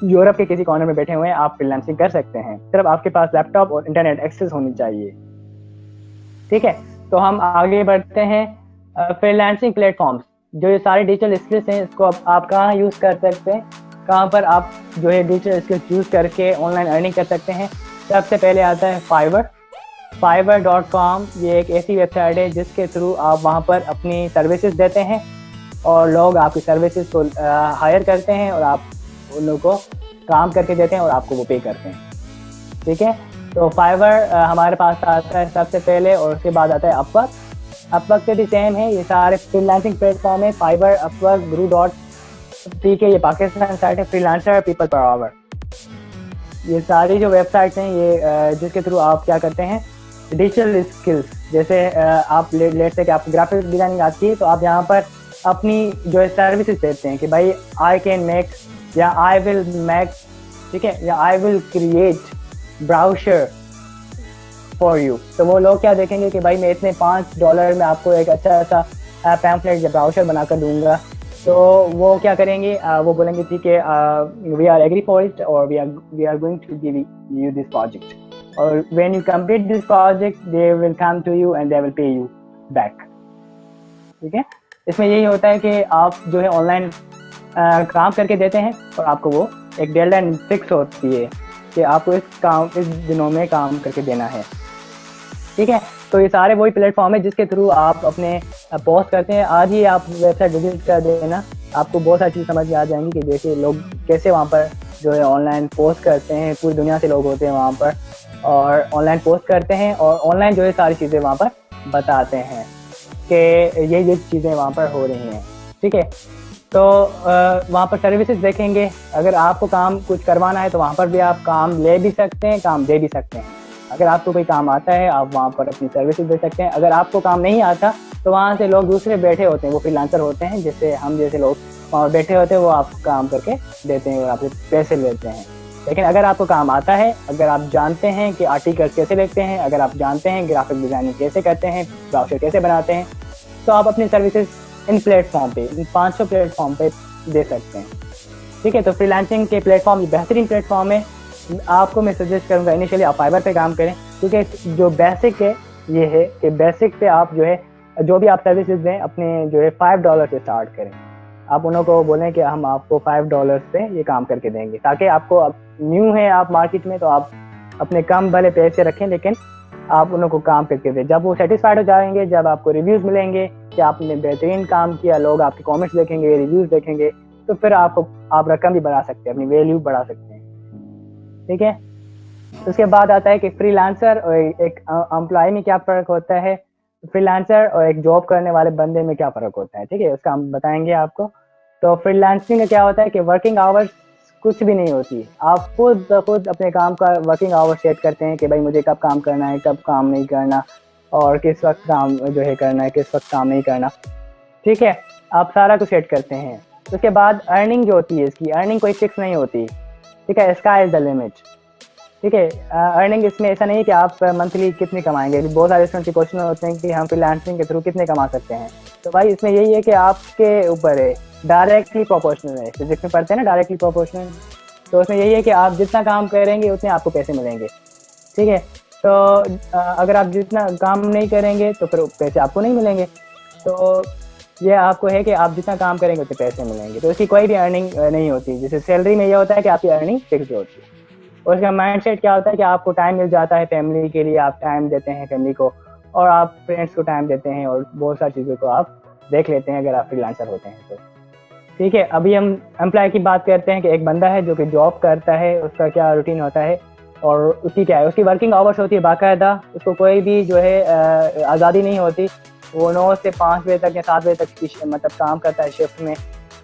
यूरोप के किसी कॉर्नर में बैठे हुए हैं, आप फ्रीलांसिंग कर सकते हैं। सिर्फ आपके पास लैपटॉप और इंटरनेट एक्सेस होनी चाहिए, ठीक है। तो हम आगे बढ़ते हैं। फ्रीलांसिंग प्लेटफॉर्म्स, जो ये सारे डिजिटल स्किल्स हैं, इसको आप कहाँ यूज़ कर सकते हैं, कहाँ पर आप जो है डिजिटल स्किल्स यूज़ करके ऑनलाइन अर्निंग कर सकते हैं। सबसे पहले आता है fiverr.com। ये एक ऐसी वेबसाइट है जिसके थ्रू आप वहाँ पर अपनी सर्विसेज देते हैं और लोग आपकी सर्विसेज को हायर करते हैं और आप उन लोगों को काम करके देते हैं और आपको वो पे करते हैं, ठीक है। तो फाइवर हमारे पास आता है सबसे पहले और उसके बाद आता है अपवर्क पे भी सेम है। ये सारे फ्रीलांसिंग प्लेटफॉर्म है, फाइवर, अपवर्क, Gru.pk, ये पाकिस्तान साइट है, फ्रीलांसर, पीपल पर आवर, ये सारी जो वेबसाइट्स हैं ये जिसके थ्रू आप क्या करते हैं डिजिटल स्किल्स, जैसे आप लेट से कि आप ग्राफिक डिजाइनिंग आती है तो आप यहाँ पर अपनी जो है सर्विसेज देते हैं कि भाई आई कैन मेक या आई विल मेक, ठीक है, या I will create brochure for you. तो वो लोग क्या देखेंगे कि भाई मैं इतने $5 में आपको एक अच्छा सा पैम्फलेट या ब्राउशर बनाकर दूंगा। तो वो क्या करेंगे, वो बोलेंगे ठीक है, we are agree for it और we are going to give you this project, और when you complete this project they will come to you and they will pay you back, ठीक है। इसमें यही होता है कि आप जो है ऑनलाइन काम करके देते हैं और आपको वो एक डेडलाइन फिक्स होती है कि आपको इस दिनों में काम करके देना है, ठीक है। तो ये सारे वही प्लेटफॉर्म है जिसके थ्रू आप अपने पोस्ट करते हैं। आज ही आप वेबसाइट विजिट कर देना, आपको बहुत सारी चीज़ समझ में आ जाएंगी कि देखिए लोग कैसे वहाँ पर जो है ऑनलाइन पोस्ट करते हैं। पूरी दुनिया से लोग होते हैं वहाँ पर और ऑनलाइन पोस्ट करते हैं और ऑनलाइन जो है सारी चीज़ें वहाँ पर बताते हैं कि ये चीज़ें वहाँ पर हो रही हैं, ठीक है। तो वहाँ पर सर्विसेज देखेंगे, अगर आपको काम कुछ करवाना है तो वहाँ पर भी आप काम ले भी सकते हैं, काम दे भी सकते हैं। अगर आपको कोई काम आता है आप वहाँ पर अपनी सर्विसेज दे सकते हैं। अगर आपको काम नहीं आता तो वहाँ से लोग दूसरे बैठे होते हैं, वो फ्रीलांसर होते हैं, जैसे हम जैसे लोग वहाँ बैठे होते हैं, वो आपको काम करके देते हैं और आपसे पैसे लेते हैं। लेकिन अगर आपको काम आता है, अगर आप जानते हैं कि आर्टिकल कैसे लिखते हैं, अगर आप जानते हैं ग्राफिक डिज़ाइनिंग कैसे करते हैं, ब्राउशर कैसे बनाते हैं, तो आप अपनी सर्विसेज इन प्लेटफॉर्म पे, इन 500 प्लेटफॉर्म पे दे सकते हैं, ठीक है। तो फ्रीलांसिंग के प्लेटफॉर्म बेहतरीन प्लेटफॉर्म है। आपको मैं सजेस्ट करूँगा इनिशियली आप फाइवर पे काम करें, क्योंकि जो बेसिक है ये है कि बेसिक पे आप जो है जो भी आप सर्विसेज दें अपने जो है $5 से स्टार्ट करें। आप उन लोगों को बोलें कि हम आपको $5 पे ये काम करके देंगे, ताकि आपको अब न्यू है आप मार्केट में तो आप अपने कम भले पैसे रखें, लेकिन आप उन लोगों को काम करके दें। जब वो सेटिस्फाइड हो जाएंगे, जब आपको रिव्यूज़ मिलेंगे कि आपने बेहतरीन काम किया, लोग आपके कमेंट्स देखेंगे, रिव्यूज़ देखेंगे, तो फिर आप रकम भी बढ़ा सकते हैं, अपनी वैल्यू बढ़ा सकते हैं, ठीक है। उसके बाद आता है कि फ्रीलांसर और एक एम्प्लॉय में क्या फ़र्क होता है, फ्रीलांसर और एक जॉब करने वाले बंदे में क्या फ़र्क होता है, ठीक है, उसका हम बताएंगे आपको। तो फ्रीलांसिंग में क्या होता है कि वर्किंग आवर्स कुछ भी नहीं होती, आप खुद अपने काम का वर्किंग आवर सेट करते हैं कि भाई मुझे कब काम करना है, कब काम नहीं करना, और किस वक्त काम जो है करना है, किस वक्त काम नहीं करना, ठीक है। आप सारा कुछ सेट करते हैं। उसके बाद अर्निंग जो होती है, इसकी अर्निंग कोई फिक्स नहीं होती, ठीक है, स्काई इज द लिमिट। ठीक है, अर्निंग इसमें ऐसा नहीं कि आप मंथली कितने कमाएंगे, बहुत सारे स्टूडेंट के क्वेश्चन होते हैं कि हम फ्रीलांसिंग के थ्रू कितने कमा सकते हैं। तो भाई इसमें यही है कि आपके ऊपर है, डायरेक्टली प्रोपोर्शनल है, फिजिक्स में पढ़ते हैं ना डायरेक्टली प्रोपोर्शनल। तो उसमें यही है कि आप जितना काम करेंगे उतने आपको पैसे मिलेंगे। ठीक है, तो अगर आप जितना काम नहीं करेंगे तो फिर पैसे आपको नहीं मिलेंगे। तो ये आपको है कि आप जितना काम करेंगे उतने पैसे मिलेंगे, तो इसकी कोई भी अर्निंग नहीं होती। जैसे सैलरी में ये होता है कि आपकी अर्निंग फिक्स होती है, और उसका माइंड सेट क्या होता है कि आपको टाइम मिल जाता है फैमिली के लिए, आप टाइम देते हैं फैमिली को, और आप फ्रेंड्स को टाइम देते हैं, और बहुत सारी चीज़ों को आप देख लेते हैं अगर आप फ्रीलांसर होते हैं तो। ठीक है, अभी हम एम्प्लॉय की बात करते हैं कि एक बंदा है जो कि जॉब करता है, उसका क्या रूटीन होता है और उसकी क्या है, उसकी वर्किंग आवर्स होती है बाकायदा, उसको कोई भी जो है आज़ादी नहीं होती। वो 9 से 5 बजे तक या 7 बजे तक मतलब काम करता है शिफ्ट में,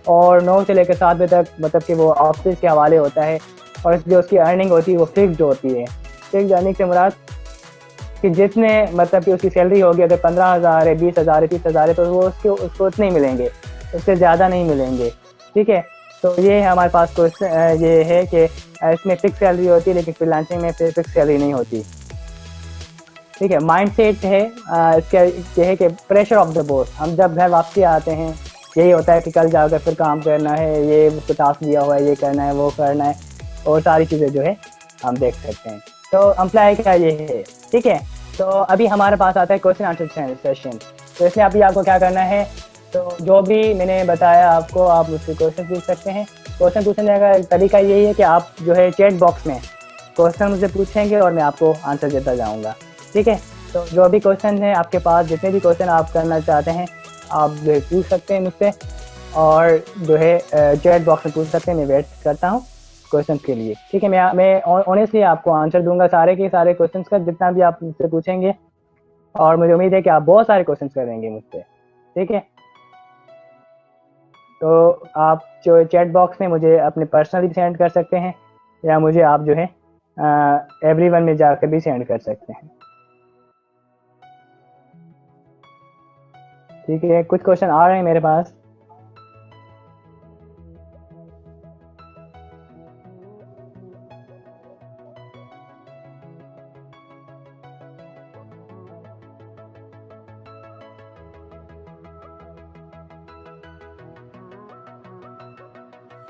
और 9 से लेकर 7 बजे तक मतलब कि वो ऑफिस के हवाले होता है। और जो उसकी अर्निंग होती है वो फिक्स्ड होती है। फिक्स्ड अर्निंग से मुराद कि जितने मतलब कि उसकी सैलरी होगी, अगर 15,000 है, 20,000 है, 30,000 है, तो वो उसको उतने ही मिलेंगे, उससे ज़्यादा नहीं मिलेंगे। ठीक है, तो ये हमारे पास क्वेश्चन ये है कि इसमें फिक्स सैलरी होती है, लेकिन फ्रीलांसिंग में फिक्स सैलरी नहीं होती। ठीक है, माइंड सेट है इसका ये है कि प्रेशर ऑफ द बॉस। हम जब घर वापसी आते हैं यही होता है कि कल जाकर फिर काम करना है, ये उसको टास्क दिया हुआ है, ये करना है, वो करना है, और सारी चीज़ें जो है हम देख सकते हैं। तो एम्प्लॉय का ये है। ठीक है, तो अभी हमारे पास आता है क्वेश्चन आंसर सेशन। तो इसमें अभी आपको क्या करना है, तो जो भी मैंने बताया आपको, आप मुझसे क्वेश्चन पूछ सकते हैं। क्वेश्चन पूछने का तरीका यही है कि आप जो है चैट बॉक्स में क्वेश्चन मुझसे पूछेंगे और मैं आपको आंसर देता जाऊँगा। ठीक है, तो जो भी क्वेश्चन है आपके पास, जितने भी क्वेश्चन आप करना चाहते हैं आप जो है पूछ सकते हैं मुझसे, और जो है चैट बॉक्स में पूछ सकते हैं। मैं वेट करता हूँ क्वेश्चन के लिए। ठीक है, मैं ऑनेस्टली आपको आंसर दूंगा सारे के सारे क्वेश्चन का, जितना भी आप मुझसे पूछेंगे, और मुझे उम्मीद है कि आप बहुत सारे क्वेश्चन करेंगे मुझसे। ठीक है, तो आप जो चैट बॉक्स में मुझे अपने पर्सनली सेंड कर सकते हैं, या मुझे आप जो है एवरीवन में जाकर भी सेंड कर सकते हैं। ठीक है, कुछ क्वेश्चन आ रहे हैं मेरे पास।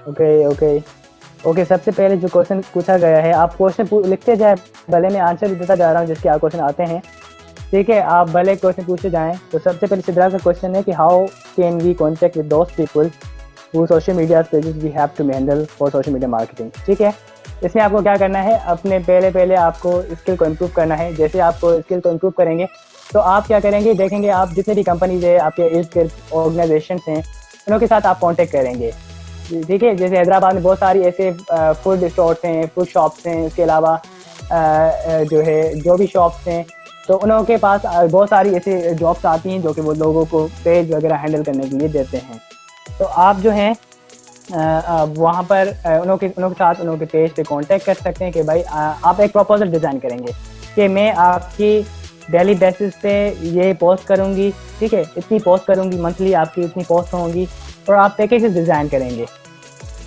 ओके ओके ओके, सबसे पहले जो क्वेश्चन पूछा गया है, आप क्वेश्चन लिखते जाए, भले मैं आंसर भी देता जा रहा हूँ जिसके आप क्वेश्चन आते हैं। ठीक है, आप भले क्वेश्चन पूछते जाएं। तो सबसे पहले सीधा सा क्वेश्चन है कि how can we contact with those people who social media pages we have to handle for social media marketing. ठीक है, इसमें आपको क्या करना है, अपने पहले आपको स्किल को इम्प्रूव करना है। जैसे आपको स्किल को इम्प्रूव करेंगे तो आप क्या करेंगे, देखेंगे आप जितने भी कंपनीज है, आपके इर्द ऑर्गेनाइजेशन हैं, उनके साथ आप कॉन्टेक्ट करेंगे। ठीक है, जैसे हैदराबाद में बहुत सारी ऐसे फूड स्टोर्स हैं, फूड शॉप्स हैं, उसके अलावा जो है जो भी शॉप्स हैं, तो उनके पास बहुत सारी ऐसे जॉब्स आती हैं जो कि वो लोगों को पेज वगैरह हैंडल करने के लिए देते हैं। तो आप जो हैं वहाँ पर उनके साथ उनके पेज पे कांटेक्ट कर सकते हैं कि भाई आप एक प्रपोजल डिज़ाइन करेंगे कि मैं आपकी डेली बेसिस पे ये पोस्ट करूँगी। ठीक है, इतनी पोस्ट करूँगी, मंथली आपकी इतनी पोस्ट होंगी, और आप पैकेजेस डिज़ाइन करेंगे।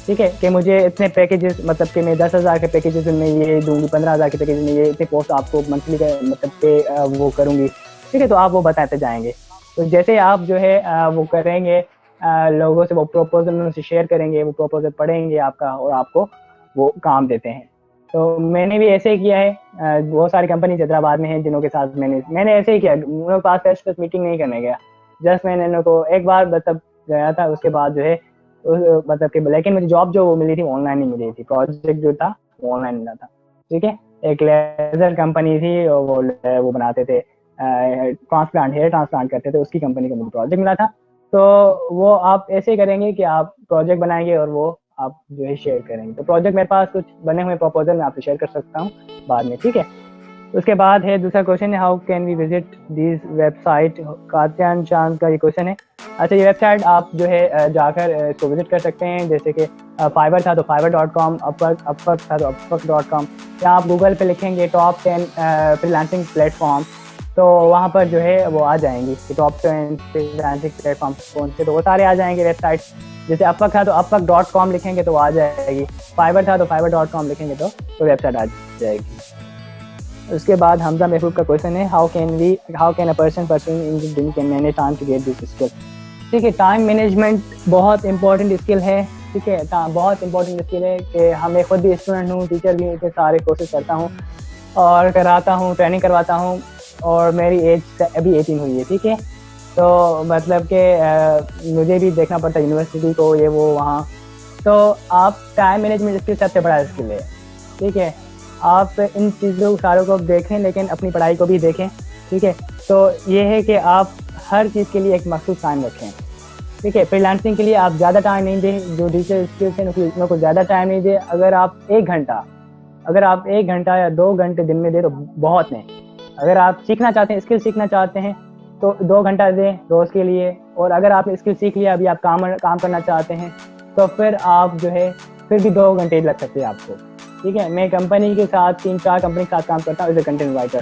ठीक है, कि मुझे इतने पैकेजेस, मतलब कि मैं 10,000 के पैकेजेस में ये दूंगी, 15,000 के पैकेज में ये इतने पोस्ट आपको मंथली का मतलब पे वो करूँगी। ठीक है, तो आप वो बताते जाएंगे। तो जैसे आप जो है वो करेंगे, लोगों से वो प्रपोजल उनसे शेयर करेंगे, वो प्रपोजल पढ़ेंगे आपका और आपको वो काम देते हैं। तो मैंने भी ऐसे ही किया है। बहुत सारी कंपनी हैदराबाद में हैं जिनों के साथ मैंने ऐसे ही किया। उनके पास फेस टू फेस मीटिंग नहीं करने गया, जस्ट मैंने उनको एक बार मतलब गया था, उसके बाद जो है मतलब कि लेकिन मुझे जॉब जो वो मिली थी ऑनलाइन ही मिली थी, प्रोजेक्ट जो था वो ऑनलाइन मिला था। ठीक है, एक लेजर कंपनी थी और वो बनाते थे ट्रांसप्लांट, हेयर ट्रांसप्लांट करते थे, उसकी कंपनी का मुझे प्रोजेक्ट मिला था। तो वो आप ऐसे ही करेंगे कि आप प्रोजेक्ट बनाएंगे और वो आप जो है शेयर करेंगे। तो प्रोजेक्ट मेरे पास कुछ बने हुए प्रपोजल मैं आपसे शेयर कर सकता हूँ बाद में। ठीक है, उसके बाद है दूसरा क्वेश्चन है how can we visit this website. Katyan Chand का ये क्वेश्चन है। अच्छा, ये वेबसाइट आप जो है जाकर इसको विजिट कर सकते हैं। जैसे कि फाइवर था तो fiverr.com, अपवर्क था तो upwork.com, या आप गूगल पे लिखेंगे टॉप 10 फ्रीलांसिंग प्लेटफॉर्म, तो वहाँ पर जो है वो आ जाएंगी कि टॉप 10 फ्रीलांसिंग प्लेटफॉर्म कौन से, तो वो सारे आ जाएंगे वेबसाइट। जैसे अपवर्क था तो upwork.com लिखेंगे तो आ जाएगी, फाइवर था तो fiverr.com लिखेंगे तो वेबसाइट आ जाएगी। उसके बाद हमजा महबूब का क्वेश्चन है, how can a person pursuing engineering can manage time to get this skill. ठीक है, टाइम मैनेजमेंट बहुत इंपॉर्टेंट स्किल है। ठीक है, बहुत इंपॉर्टेंट स्किल है कि मैं खुद भी स्टूडेंट हूँ, टीचर भी इतने सारे कोर्सेज करता हूँ और कराता हूँ, ट्रेनिंग करवाता हूँ, और मेरी एज अभी 18 हुई है। ठीक है, तो मतलब कि मुझे भी देखना पड़ता है यूनिवर्सिटी को, ये वो वहाँ। तो आप टाइम मैनेजमेंट स्किल सबसे बड़ा स्किल है। ठीक है, आप इन चीज़ों सारों को देखें लेकिन अपनी पढ़ाई को भी देखें। ठीक है, तो ये है कि आप हर चीज़ के लिए एक मखसूस टाइम रखें। ठीक है, फ्रीलांसिंग के लिए आप ज़्यादा टाइम नहीं दें, जो डिजिटल स्किल्स हैं उनको ज़्यादा टाइम नहीं दें। अगर आप 1 घंटा या 2 घंटे दिन में दें तो बहुत नहीं। अगर आप सीखना चाहते हैं, स्किल सीखना चाहते हैं तो 2 घंटा दें रोज़ के लिए। और अगर आपने स्किल सीख लिया, अभी आप काम करना चाहते हैं तो फिर आप जो है फिर भी 2 घंटे लग सकते हैं आपको। ठीक है, मैं कंपनी के साथ 3-4 कंपनी के साथ काम करता हूँ एज ए कंटेंट राइटर,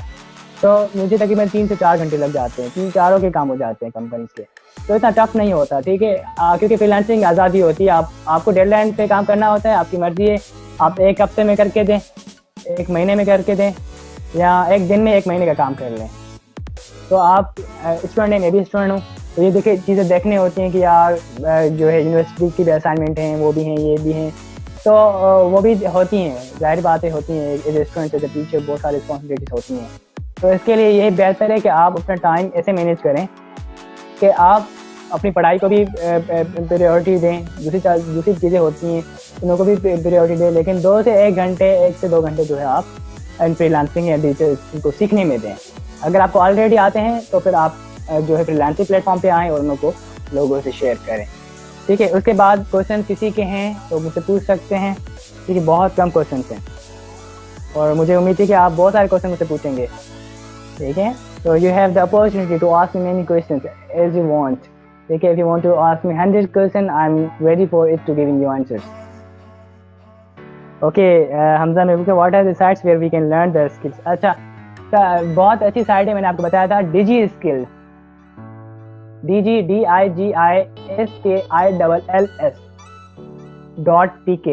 तो मुझे तकरीबन 3 से 4 घंटे लग जाते हैं, 3-4 के काम हो जाते हैं कंपनी के, तो इतना टफ नहीं होता। ठीक है, क्योंकि फ्रीलांसिंग आज़ादी होती है, आपको डेडलाइन पे काम करना होता है, आपकी मर्जी है। आप 1 हफ्ते में करके दें, 1 महीने में करके दें, या 1 दिन में 1 महीने का काम कर लें। तो आप स्टूडेंट हैं, मैं भी स्टूडेंट हूँ, तो ये देखिए चीज़ें देखनी होती हैं कि यार जो है यूनिवर्सिटी की भी असाइनमेंट हैं, वो भी हैं, ये भी हैं, तो वो भी होती हैं, ज़ाहिर बातें होती हैं। As a student as a teacher बहुत सारी रिस्पॉन्सिबिलिटीज़ होती हैं। तो इसके लिए यही बेहतर है कि आप अपना टाइम ऐसे मैनेज करें कि आप अपनी पढ़ाई को भी प्रायोरिटी दें, दूसरी चीज़ें होती हैं उनको भी प्रायोरिटी दें, लेकिन 2 से 1 घंटे, 1 से 2 घंटे जो है आप फ्रीलांसिंग या डिजिटल को सीखने में दें। अगर आपको ऑलरेडी आते हैं तो फिर आप जो है फ्रीलांसिंग प्लेटफॉर्म पे आएँ और उनको लोगों से शेयर करें। ठीक है, उसके बाद क्वेश्चन किसी के हैं तो मुझसे पूछ सकते हैं, क्योंकि बहुत कम क्वेश्चन हैं और मुझे उम्मीद है कि आप बहुत सारे क्वेश्चन मुझसे पूछेंगे। ठीक है, so you have the opportunity to ask me many questions as you want. ठीक है, if you want to ask me 100 questions, I'm ready for it to giving you answers. Okay, Hamza Mehboob, what are the sites where we can learn the skills? अच्छा, बहुत अच्छी साइट है, मैंने आपको बताया था, डिजी स्किल्स, DigiSkills.tk,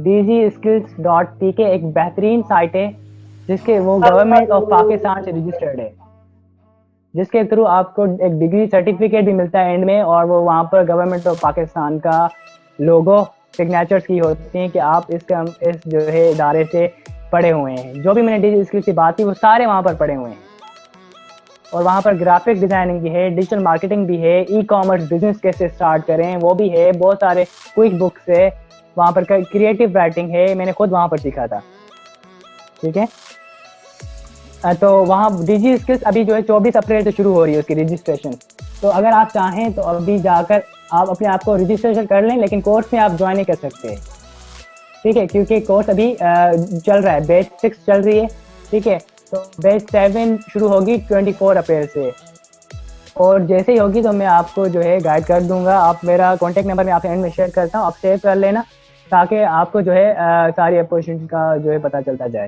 DigiSkills.tk एक बेहतरीन साइट है जिसके वो गवर्नमेंट ऑफ पाकिस्तान से रजिस्टर्ड है, जिसके थ्रू आपको एक डिग्री सर्टिफिकेट भी मिलता है एंड में, और वो वहाँ पर गवर्नमेंट ऑफ पाकिस्तान का लोगो सिग्नेचर्स की होती हैं कि आप इस जो है इदारे से पढ़े हुए हैं। जो भी मैंने डिजिटल स्किल्स की बात की वो सारे वहाँ पर पढ़े हुए हैं, और वहाँ पर ग्राफिक डिज़ाइनिंग भी है, डिजिटल मार्केटिंग भी है, ई-कॉमर्स बिजनेस कैसे स्टार्ट करें वो भी है, बहुत सारे क्विक बुक्स है वहाँ पर, क्रिएटिव राइटिंग है, मैंने खुद वहाँ पर सीखा था। ठीक है, तो वहाँ डिजी स्किल्स अभी जो है 24 अप्रैल से शुरू हो रही है उसकी रजिस्ट्रेशन, तो अगर आप चाहें तो अभी जाकर आप अपने आप को रजिस्ट्रेशन कर लें, लेकिन कोर्स में आप ज्वाइन नहीं कर सकते। ठीक है, क्योंकि कोर्स अभी चल रहा है, बैच 6 चल रही है। ठीक है, तो बैच 7 शुरू होगी 24 अप्रैल से, और जैसे ही होगी तो मैं आपको जो है गाइड कर दूंगा। आप मेरा कॉन्टैक्ट नंबर मैं आपसे एंड में शेयर करता हूँ, आप सेव कर लेना ताकि आपको जो है सारी अपॉर्चुनिटी का जो है पता चलता जाए।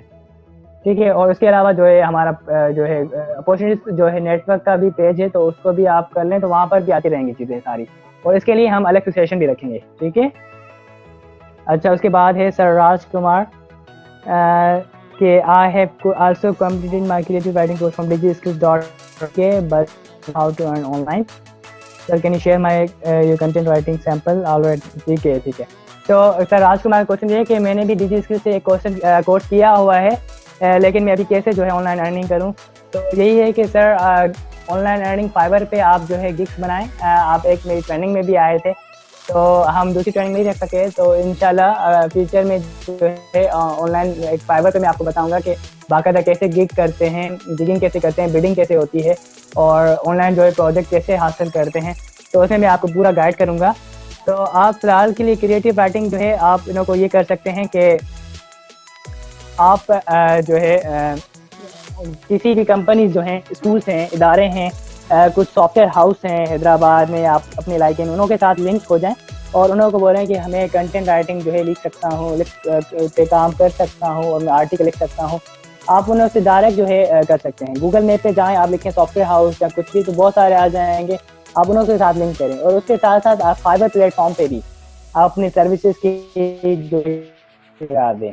ठीक है, और उसके अलावा जो है हमारा जो है अपॉर्चुनिटी जो है नेटवर्क का भी पेज है, तो उसको भी आप कर लें, तो वहाँ पर भी आती रहेंगी चीज़ें सारी, और इसके लिए हम अलग से सेशन भी रखेंगे। ठीक है, अच्छा, उसके बाद है सर राजकुमार कि I have also completed my creative writing course from digiskills.k but how to earn online, sir can you share my your content writing sample already. ठीक है, ठीक है, तो सर राजकुमार का क्वेश्चन ये है कि मैंने भी डिजी स्किल्स से एक कोर्स किया हुआ है, लेकिन मैं अभी कैसे जो है ऑनलाइन अर्निंग करूं। तो यही है कि सर ऑनलाइन अर्निंग फाइवर पे आप जो है गिग्स बनाएं। आप एक मेरी ट्रेनिंग में भी आए थे, तो हम दूसरी ट्रेनिंग में ही रख सके, तो इंशाल्लाह फ्यूचर में जो है ऑनलाइन एक फाइवर पे मैं आपको बताऊंगा कि बाकायदा कैसे गिग करते हैं, गिगिंग कैसे करते हैं, बिडिंग कैसे होती है, और ऑनलाइन जो है प्रोजेक्ट कैसे हासिल करते हैं, तो उसमें मैं आपको पूरा गाइड करूँगा। तो आप फिलहाल के लिए क्रिएटिव राइटिंग जो है आप इन्हों को ये कर सकते हैं कि आप जो है किसी भी कंपनी जो हैं, स्कूल्स हैं, इदारे हैं, कुछ सॉफ्टवेयर हाउस हैं हैदराबाद में, आप अपने इलाके में उन्हों के साथ लिंक हो जाएं और उन्हों को बोलें कि हमें कंटेंट राइटिंग जो है लिख सकता हूँ, पे काम कर सकता हूँ और मैं आर्टिकल लिख सकता हूँ। आप उन्होंने से डायरेक्ट जो है कर सकते हैं। गूगल मैप पे जाएं, आप लिखें सॉफ्टवेयर हाउस या कुछ भी, तो बहुत सारे आ जाएंगे। आप उनके साथ लिंक करें, और उसके साथ साथ आप फाइबर प्लेटफॉर्म पे भी आप अपनी सर्विसेज की जो लगा दें।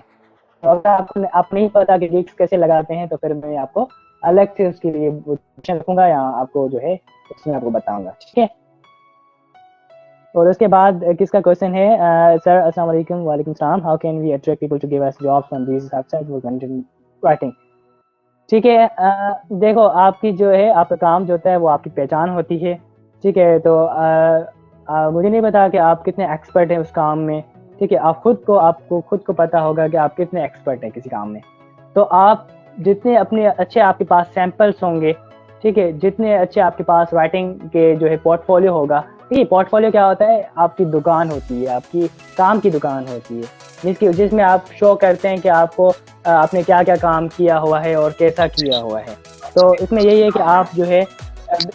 तो अगर आपको नहीं पता कि गिग्स कैसे लगाते हैं, तो फिर मैं आपको अलग से उसके लिए क्वेश्चन रखूंगा, या आपको जो है उसमें आपको बताऊंगा, ठीक है। और उसके बाद किसका क्वेश्चन है, सर अस्सलाम वालेकुम। वालेकुम सलाम। How can we attract people to give us jobs from this website for content writing. ठीक है, देखो आपकी जो है आपका काम जो होता है वो आपकी पहचान होती है, ठीक है। तो मुझे नहीं पता कि आप कितने एक्सपर्ट हैं उस काम में, ठीक है। आपको खुद को पता होगा कि आप कितने एक्सपर्ट हैं किसी काम में। तो आप जितने अपने अच्छे आपके पास सैंपल्स होंगे, ठीक है, जितने अच्छे आपके पास राइटिंग के जो है पोर्टफोलियो होगा, ठीक है। पोर्टफोलियो क्या होता है, आपकी दुकान होती है, आपकी काम की दुकान होती है, जिसमें आप शो करते हैं कि आपको आपने क्या क्या काम किया हुआ है और कैसा किया हुआ है। तो इसमें यही है कि आप जो है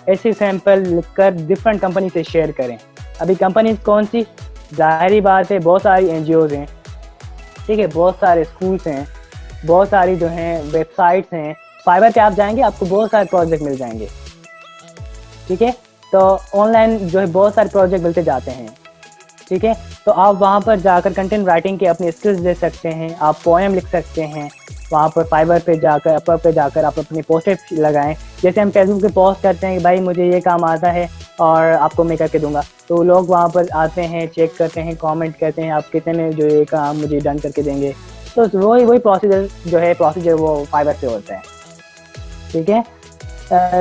ऐसे सैंपल लिखकर डिफरेंट कंपनी से शेयर करें। अभी कंपनीज कौन सी, जाहिर बात है बहुत सारी एनजीओज हैं, ठीक है, बहुत सारे स्कूल्स हैं, बहुत सारी जो हैं वेबसाइट्स हैं। फाइबर पे आप जाएंगे आपको बहुत सारे प्रोजेक्ट मिल जाएंगे, ठीक है। तो ऑनलाइन जो है बहुत सारे प्रोजेक्ट मिलते जाते हैं, ठीक है। तो आप वहाँ पर जाकर कंटेंट राइटिंग के अपने स्किल्स दे सकते हैं, आप पोएम लिख सकते हैं। वहाँ पर फाइबर पे जाकर, अपवर पे जाकर आप अपनी पोस्टें लगाएं। जैसे हम फेसबुक पे पोस्ट करते हैं कि भाई मुझे ये काम आता है और आपको मैं करके दूंगा, तो लोग वहाँ पर आते हैं, चेक करते हैं, कमेंट करते हैं आप कितने में जो ये काम मुझे डन करके देंगे। तो वही प्रोसीजर वो फाइबर पे होता है, ठीक है।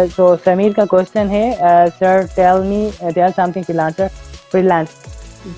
तो समीर का क्वेश्चन है, सर टेल समथिंग फ्रीलांस।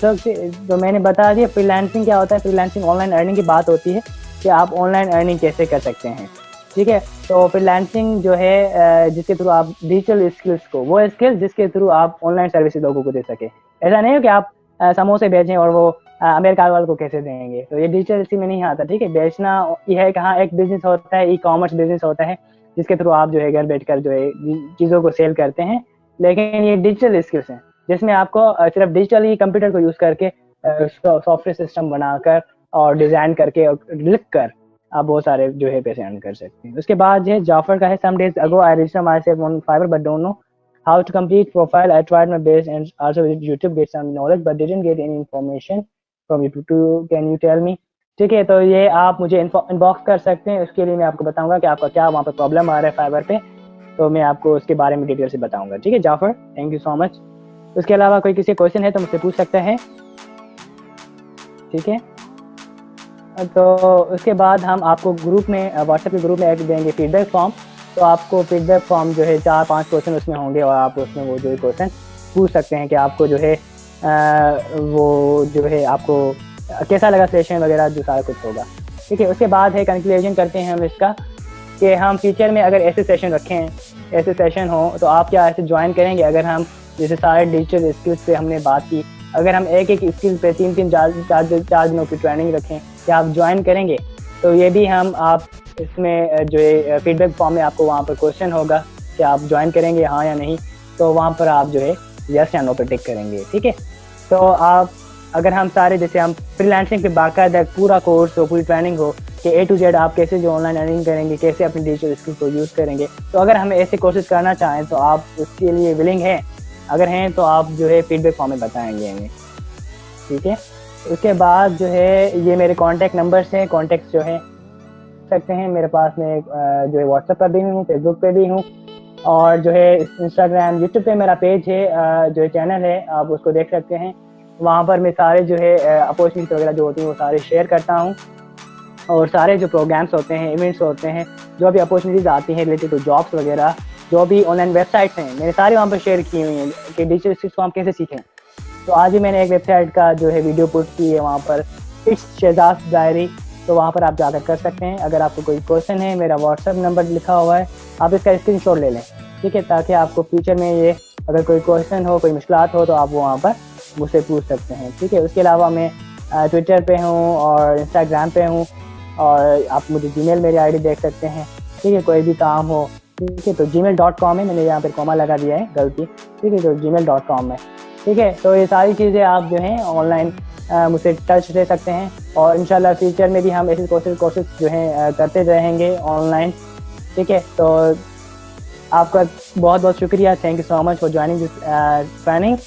तो मैंने बता दिया फ्रीलांसिंग क्या होता है। फ्रीलांसिंग ऑनलाइन अर्निंग की बात होती है कि आप ऑनलाइन अर्निंग कैसे कर सकते हैं, ठीक है। तो फ्रीलांसिंग जो है जिसके थ्रू आप डिजिटल स्किल्स को, वो स्किल्स जिसके थ्रू आप ऑनलाइन सर्विसेज लोगों को दे सके। ऐसा नहीं है कि आप समोसे बेचें और वो अमेरिका वाले को कैसे देंगे, तो ये डिजिटल इसी में नहीं आता, ठीक है। बेचना ये है कि हाँ एक बिजनेस होता है, ई कॉमर्स बिजनेस होता है, जिसके थ्रू आप जो है घर बैठकर जो है चीज़ों को सेल करते हैं। लेकिन ये डिजिटल स्किल्स हैं जिसमें आपको सिर्फ डिजिटली कंप्यूटर को यूज़ करके सॉफ्टवेयर सिस्टम बनाकर और डिज़ाइन करके और लिख कर आप बहुत सारे जो है पैसे अर्न कर सकते हैं। उसके बाद जो है जाफर का है, some days ago I register myself on Fiverr but don't know how to complete profile. I tried my best and also with YouTube get some knowledge but didn't get any information from YouTube to can you tell me. ठीक है, तो ये आप मुझे इनबॉक्स कर सकते हैं, उसके लिए मैं आपको बताऊंगा कि आपका क्या वहाँ पर प्रॉब्लम आ रहा है फाइबर पे, तो मैं आपको उसके बारे में डिटेल से बताऊंगा। ठीक है Jafar, thank you so much. उसके अलावा कोई किसी क्वेश्चन है तो मुझसे पूछ सकता है, ठीक है। तो उसके बाद हम आपको ग्रुप में, व्हाट्सएप के ग्रुप में एक देंगे फीडबैक फॉर्म। तो आपको फीडबैक फॉर्म जो है 4-5 क्वेश्चन उसमें होंगे और आप उसमें वो जो है क्वेश्चन पूछ सकते हैं कि आपको जो है वो जो है आपको कैसा लगा सेशन वगैरह, जो सारा कुछ होगा। ठीक है, उसके बाद है कंक्लूजन करते हैं हम इसका कि हम फ्यूचर में अगर ऐसे सेशन रखें, ऐसे सेशन हो, तो आप क्या ऐसे ज्वाइन करेंगे। अगर हम जैसे सारे डिजिटल स्किल्स पे हमने बात की, अगर हम एक स्किल पे 3-4 दिनों की ट्रेनिंग रखें, क्या आप ज्वाइन करेंगे। तो ये भी हम आप इसमें जो है फीडबैक फॉर्म में आपको वहाँ पर क्वेश्चन होगा कि आप ज्वाइन करेंगे हाँ या नहीं, तो वहाँ पर आप जो है यस या नो पर टिक करेंगे। ठीक है, तो आप अगर हम सारे जैसे हम फ्रीलांसिंग पे बाकायदा पूरा कोर्स हो, पूरी ट्रेनिंग हो कि A to Z आप कैसे जो ऑनलाइन अर्निंग करेंगे, कैसे अपनी डिजिटल स्किल को यूज़ करेंगे, तो अगर हमें ऐसे कोर्सेज करना चाहें तो आप उसके लिए विलिंग हैं। अगर हैं तो आप जो है फीडबैक फॉर्म में बताएंगे हमें, ठीक है। उसके बाद जो है ये मेरे कॉन्टैक्ट नंबर्स हैं, कॉन्टैक्ट जो है सकते हैं मेरे पास में जो है व्हाट्सएप पर भी हूँ, फेसबुक पे भी हूँ, और जो है इंस्टाग्राम, यूट्यूब पे मेरा पेज है, जो चैनल है आप उसको देख सकते हैं। वहाँ पर मैं सारे जो है अपॉर्चुनिटी वगैरह जो होती हैं वो सारे शेयर करता हूँ, और सारे जो प्रोग्राम्स होते हैं, इवेंट्स होते हैं, जो भी अपॉर्चुनिटीज़ आती हैं रिलेटेड टू जॉब्स वगैरह, जो भी ऑनलाइन वेबसाइट्स हैं मैंने सारी वहाँ पर शेयर की हुई हैं कि डिजिटल स्किल्स को हम कैसे सीखें। तो आज ही मैंने एक वेबसाइट का जो है वीडियो पुट की है वहाँ पर, इट्स शहजाद डायरी, तो वहाँ पर आप जाकर कर सकते हैं। अगर आपको कोई क्वेश्चन है, मेरा व्हाट्सएप नंबर लिखा हुआ है, आप इसका स्क्रीनशॉट ले लें, ठीक है, ताकि आपको फ्यूचर में ये अगर कोई क्वेश्चन हो, कोई मुश्किलात हो, तो आप वहाँ पर मुझसे पूछ सकते हैं। ठीक है, उसके अलावा मैं ट्विटर पे हूँ और इंस्टाग्राम पे हूँ, और आप मुझे जीमेल मेरी आईडी देख सकते हैं। ठीक है, कोई भी काम हो, ठीक है, तो gmail.com है, मैंने यहाँ पर कॉमा लगा दिया है गलती, ठीक है, तो gmail.com है। ठीक है, तो ये सारी चीज़ें आप जो हैं ऑनलाइन मुझसे टच रह सकते हैं, और इंशाल्लाह फ्यूचर में भी हम ऐसे कोर्सेज जो हैं करते रहेंगे ऑनलाइन। ठीक है, तो आपका बहुत बहुत शुक्रिया, thank you so much for joining this training.